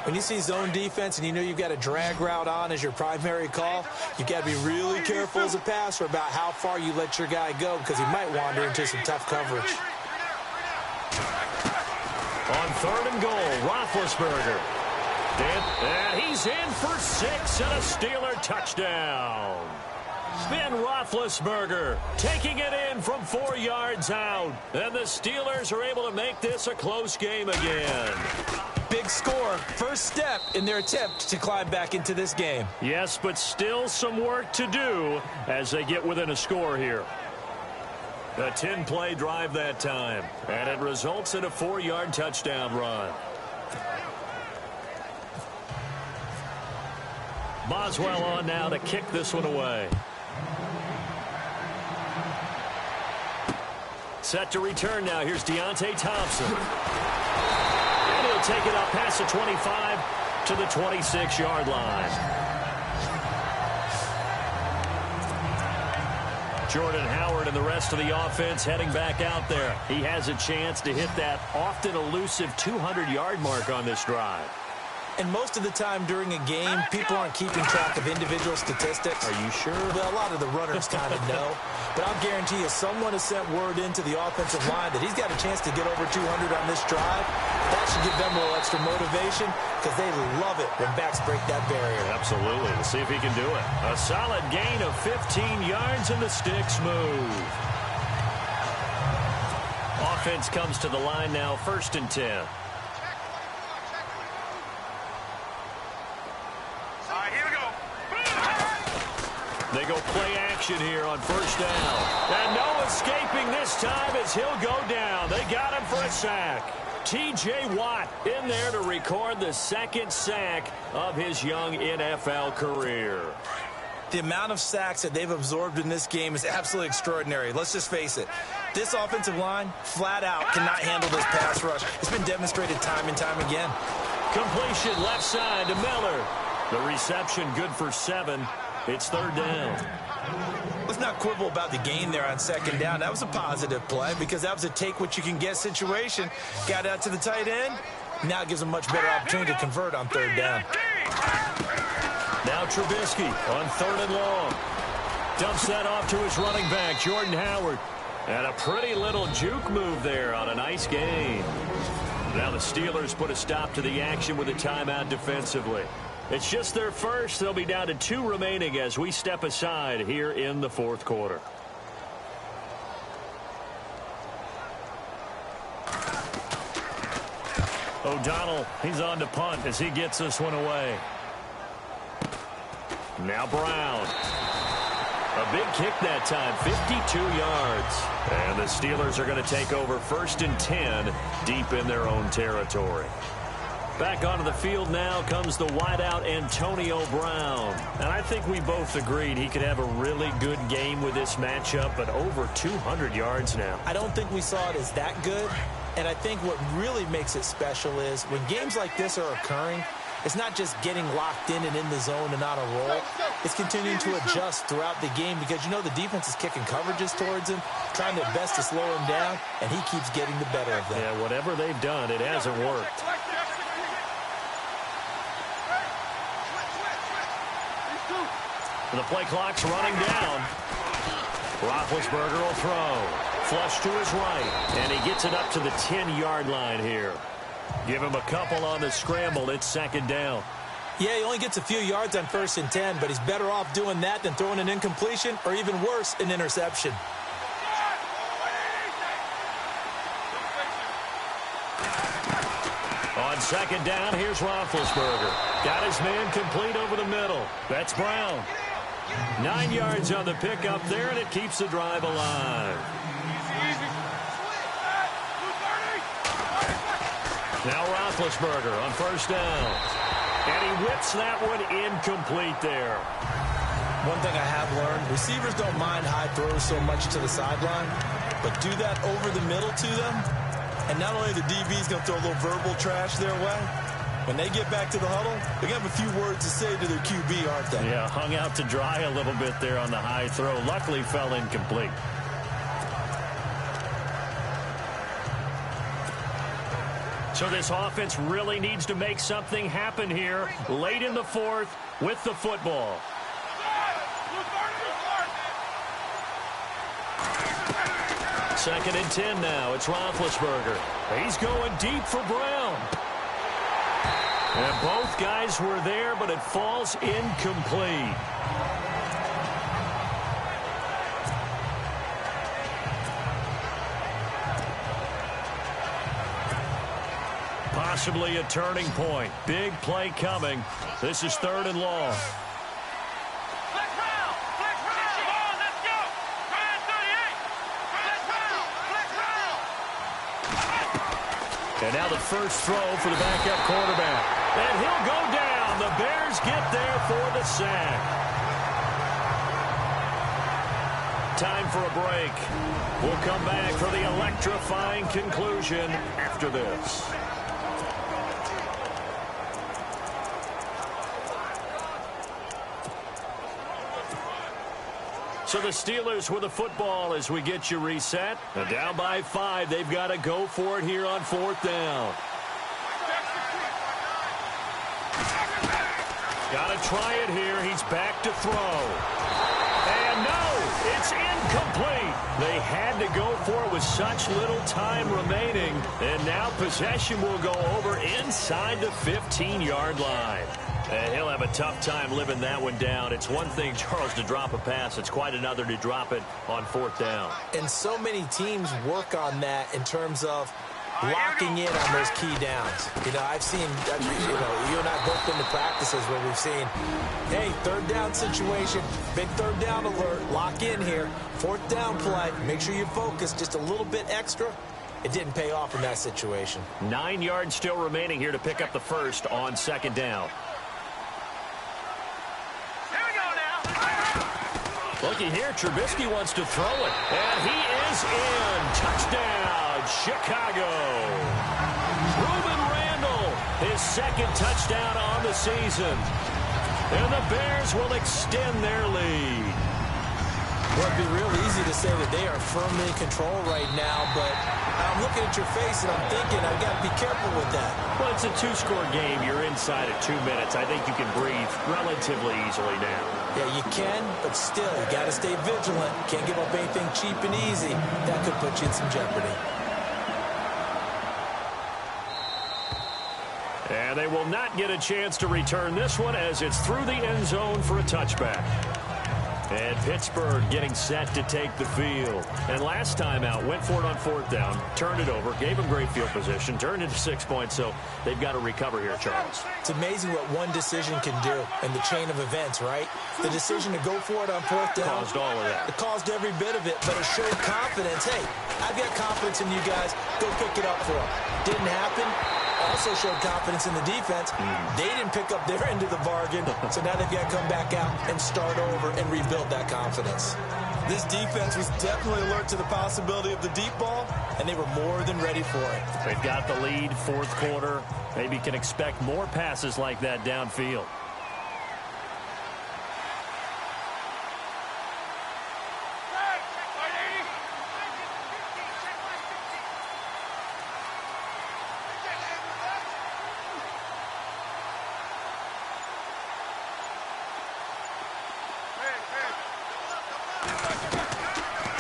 When you see zone defense and you know you've got a drag route on as your primary call, you've got to be really careful as a passer about how far you let your guy go because he might wander into some tough coverage. On third and goal, Roethlisberger. And he's in for 6 and a Steeler touchdown. Ben Roethlisberger taking it in from 4 yards out. And the Steelers are able to make this a close game again. Big score. First step in their attempt to climb back into this game. Yes, but still some work to do as they get within a score here. A 10-play drive that time. And it results in a 4-yard touchdown run. Boswell on now to kick this one away. Set to return now. Here's Deontay Thompson. And he'll take it up past the 25 to the 26-yard line. Jordan Howard and the rest of the offense heading back out there. He has a chance to hit that often elusive 200-yard mark on this drive. And most of the time during a game, people aren't keeping track of individual statistics. Are you sure? Well, a lot of the runners kind of know. But I'll guarantee you someone has sent word into the offensive line that he's got a chance to get over 200 on this drive. That should give them a little extra motivation because they love it when backs break that barrier. Absolutely. We'll see if he can do it. A solid gain of 15 yards and the sticks move. Offense comes to the line now, 1st and 10. They go play action here on first down. And no escaping this time as he'll go down. They got him for a sack. T.J. Watt in there to record the second sack of his young NFL career. The amount of sacks that they've absorbed in this game is absolutely extraordinary. Let's just face it. This offensive line, flat out, cannot handle this pass rush. It's been demonstrated time and time again. Completion left side to Miller. The reception good for 7. It's third down. Let's not quibble about the gain there on second down. That was a positive play because that was a take-what-you-can-get situation. Got out to the tight end. Now it gives them a much better opportunity to convert on third down. Now Trubisky on third and long. Dumps that off to his running back, Jordan Howard. And a pretty little juke move there on a nice gain. Now the Steelers put a stop to the action with a timeout defensively. It's just their first. They'll be down to 2 remaining as we step aside here in the fourth quarter. O'Donnell, he's on to punt as he gets this one away. Now Brown. A big kick that time, 52 yards. And the Steelers are going to take over first and 10 deep in their own territory. Back onto the field now comes the wideout Antonio Brown. And I think we both agreed he could have a really good game with this matchup, but over 200 yards now. I don't think we saw it as that good. And I think what really makes it special is when games like this are occurring, it's not just getting locked in and in the zone and on a roll. It's continuing to adjust throughout the game because, you know, the defense is kicking coverages towards him, trying their best to slow him down, and he keeps getting the better of them. Yeah, whatever they've done, it hasn't worked. The play clock's running down. Roethlisberger will throw. Flush to his right, and he gets it up to the 10-yard line here. Give him a couple on the scramble. It's second down. Yeah, he only gets a few yards on first and 10, but he's better off doing that than throwing an incompletion or even worse, an interception. On second down, here's Roethlisberger. Got his man complete over the middle. That's Brown. 9 yards on the pickup there, and it keeps the drive alive. Now Roethlisberger on first down. And he whips that one incomplete there. One thing I have learned, receivers don't mind high throws so much to the sideline, but do that over the middle to them, and not only the DB's going to throw a little verbal trash their way, when they get back to the huddle, they're going to have a few words to say to their QB, aren't they? Yeah, hung out to dry a little bit there on the high throw. Luckily fell incomplete. So this offense really needs to make something happen here late in the fourth with the football. Second and 10 now. It's Roethlisberger. He's going deep for Brown. And both guys were there, but it falls incomplete. Possibly a turning point. Big play coming. This is third and long. And now the first throw for the backup quarterback. And he'll go down. The Bears get there for the sack. Time for a break. We'll come back for the electrifying conclusion after this. So the Steelers with the football as we get you reset. And down by 5. They've got to go for it here on fourth down. Got to try it here. He's back to throw. And no, it's incomplete. They had to go for it with such little time remaining. And now possession will go over inside the 15-yard line. And he'll have a tough time living that one down. It's one thing, Charles, to drop a pass. It's quite another to drop it on fourth down. And so many teams work on that in terms of locking in on those key downs. You know, I've seen, you and I both been to practices where we've seen, hey, third down situation, big third down alert, lock in here, fourth down play, make sure you focus just a little bit extra. It didn't pay off in that situation. 9 yards still remaining here to pick up the first on second down. Here we go now. Looky here, Trubisky wants to throw it, and he is in. Touchdown, Chicago. Reuben Randall, his second touchdown on the season. And the Bears will extend their lead. Well, it'd be real easy to say that they are firmly in control right now, but I'm looking at your face and I'm thinking I've got to be careful with that. Well, it's a two-score game. You're inside of 2 minutes. I think you can breathe relatively easily now. Yeah, you can, but still, you got to stay vigilant. Can't give up anything cheap and easy. That could put you in some jeopardy. And they will not get a chance to return this one as it's through the end zone for a touchback. And Pittsburgh getting set to take the field. And last time out, went for it on fourth down, turned it over, gave them great field position, turned it to 6 points, so they've got to recover here, Charles. It's amazing what one decision can do in the chain of events, right? The decision to go for it on fourth down. Caused all of that. It caused every bit of it, but it showed confidence. Hey, I've got confidence in you guys. Go pick it up for them. Didn't happen. Also showed confidence in the defense. They didn't pick up their end of the bargain, so now they've got to come back out and start over and rebuild that confidence. This defense was definitely alert to the possibility of the deep ball, and they were more than ready for it. They've got the lead, fourth quarter. Maybe can expect more passes like that downfield.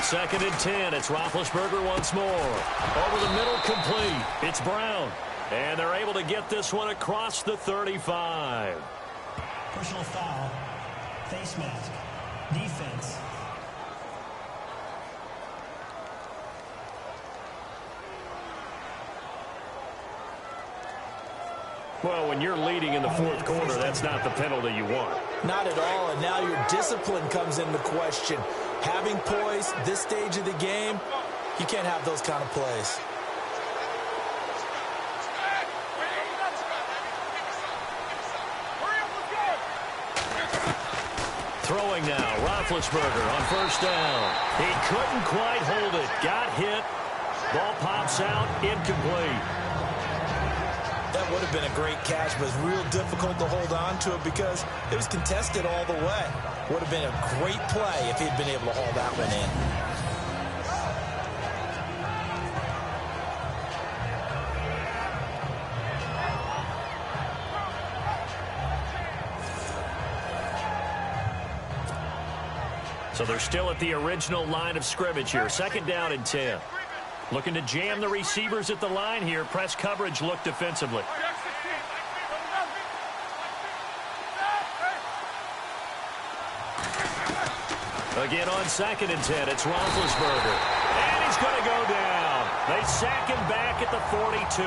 Second and 10. It's Roethlisberger once more. Over the middle, complete. It's Brown. And they're able to get this one across the 35. Personal foul. Face mask. Defense. Well, when you're leading in the fourth quarter, that's not the penalty you want. Not at all, and now your discipline comes into question. Having poise this stage of the game, you can't have those kind of plays. Throwing now, Roethlisberger on first down. He couldn't quite hold it. Got hit. Ball pops out, incomplete. That would have been a great catch, but it's real difficult to hold on to it because it was contested all the way. Would have been a great play if he'd been able to haul that one in. So they're still at the original line of scrimmage here. Second down and 10. Looking to jam the receivers at the line here. Press coverage look defensively. Again on second and 10, it's Roethlisberger. And he's going to go down. They sack him back at the 42.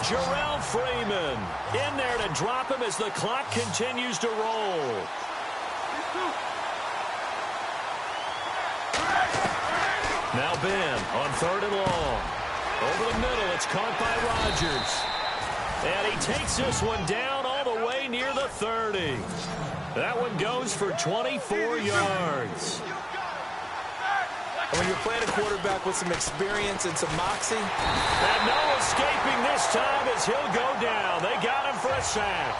Jarrell Freeman in there to drop him as the clock continues to roll. Now Ben on third and long. Over the middle, it's caught by Rodgers. And he takes this one down all the way near the 30. That one goes for 24 yards. When you're playing a quarterback with some experience and some moxie. And no escaping this time as he'll go down. They got him for a sack.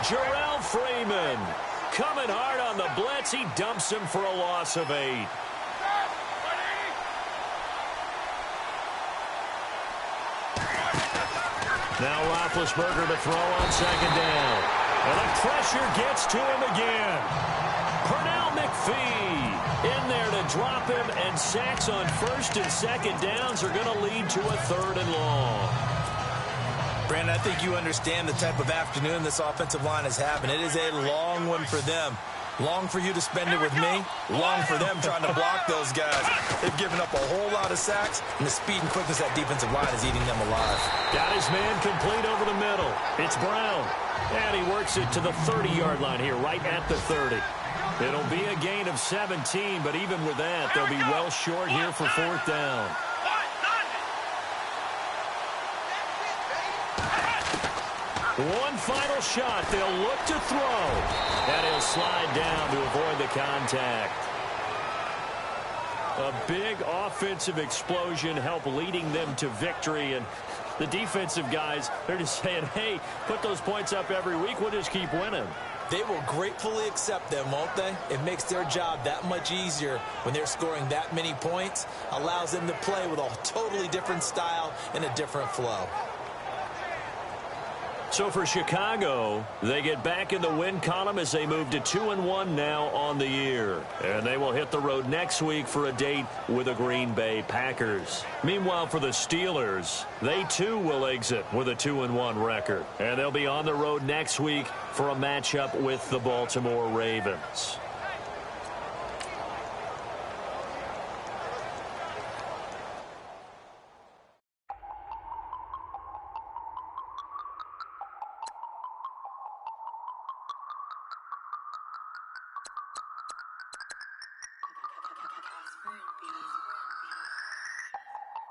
Jarrell Freeman coming hard on the blitz. He dumps him for a loss of 8. Now Roethlisberger to throw on second down. And the pressure gets to him again. Pernell McPhee in there to drop him, and sacks on first and second downs are going to lead to a third and long. Brandon, I think you understand the type of afternoon this offensive line is having. It is a long one for them. Long for you to spend it with me, long for them trying to block those guys. They've given up a whole lot of sacks, and the speed and quickness of that defensive line is eating them alive. Got his man complete over the middle. It's Brown. And he works it to the 30-yard line here, right at the 30. It'll be a gain of 17, but even with that, they'll be well short here for fourth down. One final shot. They'll look to throw. And he'll slide down to avoid the contact. A big offensive explosion helped leading them to victory. And the defensive guys, they're just saying, hey, put those points up every week. We'll just keep winning. They will gratefully accept them, won't they? It makes their job that much easier when they're scoring that many points. Allows them to play with a totally different style and a different flow. So for Chicago, they get back in the win column as they move to 2-1 now on the year. And they will hit the road next week for a date with the Green Bay Packers. Meanwhile, for the Steelers, they too will exit with a 2-1 record. And they'll be on the road next week for a matchup with the Baltimore Ravens.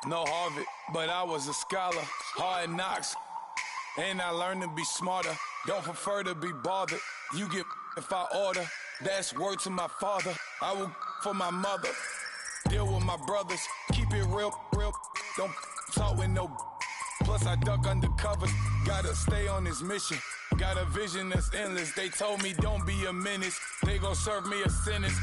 No Harvard, but I was a scholar. Hard knocks, and I learned to be smarter. Don't prefer to be bothered. You get if I order. That's word to my father. I will for my mother. Deal with my brothers. Keep it real. Don't talk with no. Plus I duck under covers. Gotta stay on this mission. Got a vision that's endless. They told me don't be a menace. They gon' serve me a sentence.